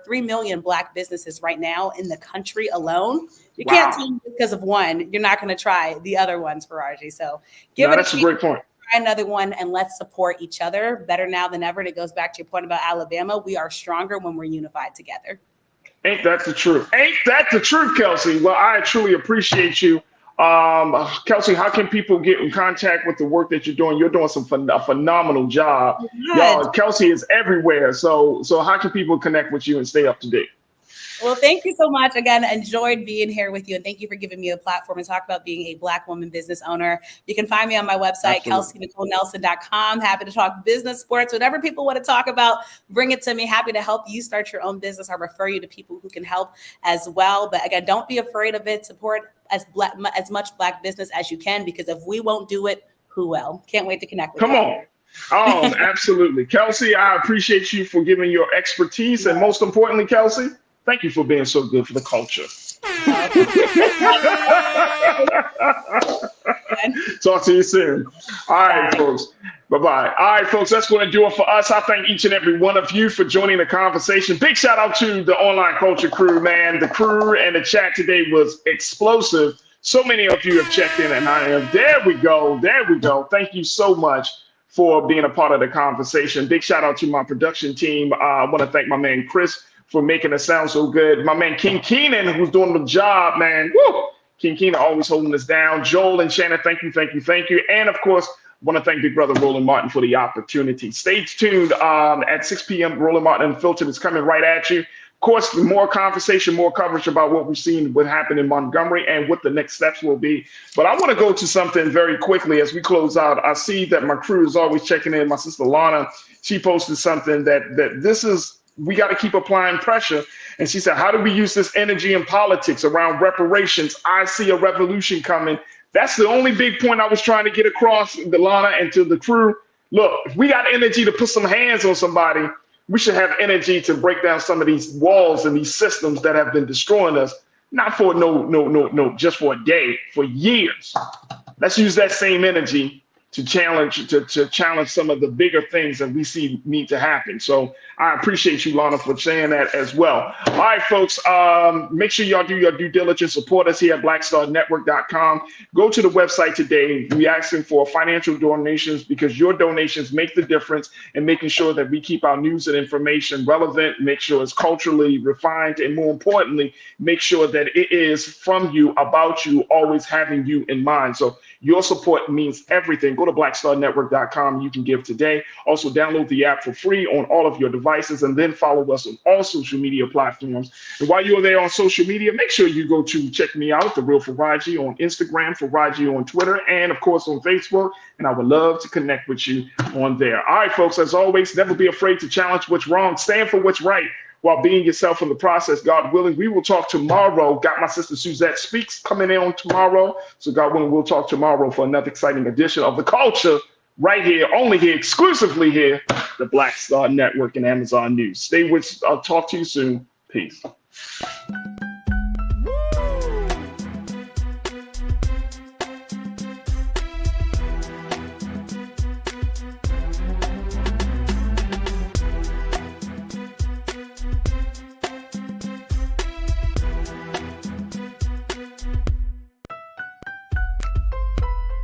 3 million Black businesses right now in the country alone. You can't tell me because of one, you're not going to try the other ones, Farajii. So that's a great point. Another one, and let's support each other better now than ever. And it goes back to your point about Alabama. We are stronger when we're unified together. Ain't that the truth? Ain't that the truth, Kelsey? Well, I truly appreciate you. Kelsey, how can people get in contact with the work that you're doing? You're doing a phenomenal job. Y'all, Kelsey is everywhere. So how can people connect with you and stay up to date? Well, thank you so much. Again, enjoyed being here with you. And thank you for giving me a platform to talk about being a Black woman business owner. You can find me on my website, KelseyNicoleNelson.com. Happy to talk business, sports, whatever people want to talk about, bring it to me. Happy to help you start your own business. I'll refer you to people who can help as well. But again, don't be afraid of it. Support as much Black business as you can, because if we won't do it, who will? Can't wait to connect with you. Come on. Oh, absolutely. Kelsey, I appreciate you for giving your expertise. And most importantly, Kelsey, thank you for being so good for the culture. Talk to you soon. All right, folks. Bye-bye. All right, folks, that's going to do it for us. I thank each and every one of you for joining the conversation. Big shout out to the Online Culture crew, man. The crew and the chat today was explosive. So many of you have checked in, and there we go. There we go. Thank you so much for being a part of the conversation. Big shout out to my production team. I want to thank my man, Chris, for making it sound so good. My man, King Keenan, who's doing the job, man. Woo! King Keenan always holding us down. Joel and Shannon, thank you. And of course, I want to thank Big Brother Roland Martin for the opportunity. Stay tuned at 6 p.m. Roland Martin Unfiltered is coming right at you. Of course, more conversation, more coverage about what we've seen, what happened in Montgomery, and what the next steps will be. But I want to go to something very quickly as we close out. I see that my crew is always checking in. My sister Lana, she posted something that this is, we got to keep applying pressure. And she said, how do we use this energy in politics around reparations? I see a revolution coming. That's the only big point I was trying to get across, Delana, and to the crew. Look, if we got energy to put some hands on somebody, we should have energy to break down some of these walls and these systems that have been destroying us, not for no, just for a day, for years. Let's use that same energy to challenge some of the bigger things that we see need to happen. So I appreciate you, Lana, for saying that as well. All right, folks, make sure y'all do your due diligence. Support us here at blackstarnetwork.com. Go to the website today. We're asking for financial donations because your donations make the difference in making sure that we keep our news and information relevant, make sure it's culturally refined, and more importantly, make sure that it is from you, about you, always having you in mind. So your support means everything. Go to blackstarnetwork.com. You can give today. Also, download the app for free on all of your devices, and then follow us on all social media platforms. And while you're there on social media, make sure you go to check me out, The Real Farajii, on Instagram, Farajii on Twitter, and of course on Facebook. And I would love to connect with you on there. All right, folks, as always, never be afraid to challenge what's wrong. Stand for what's right while being yourself in the process. God willing, we will talk tomorrow. Got my sister Suzette Speaks coming in on tomorrow. So God willing, we'll talk tomorrow for another exciting edition of The Culture right here, only here, exclusively here, the Black Star Network and Amazon News. Stay with us. I'll talk to you soon. Peace.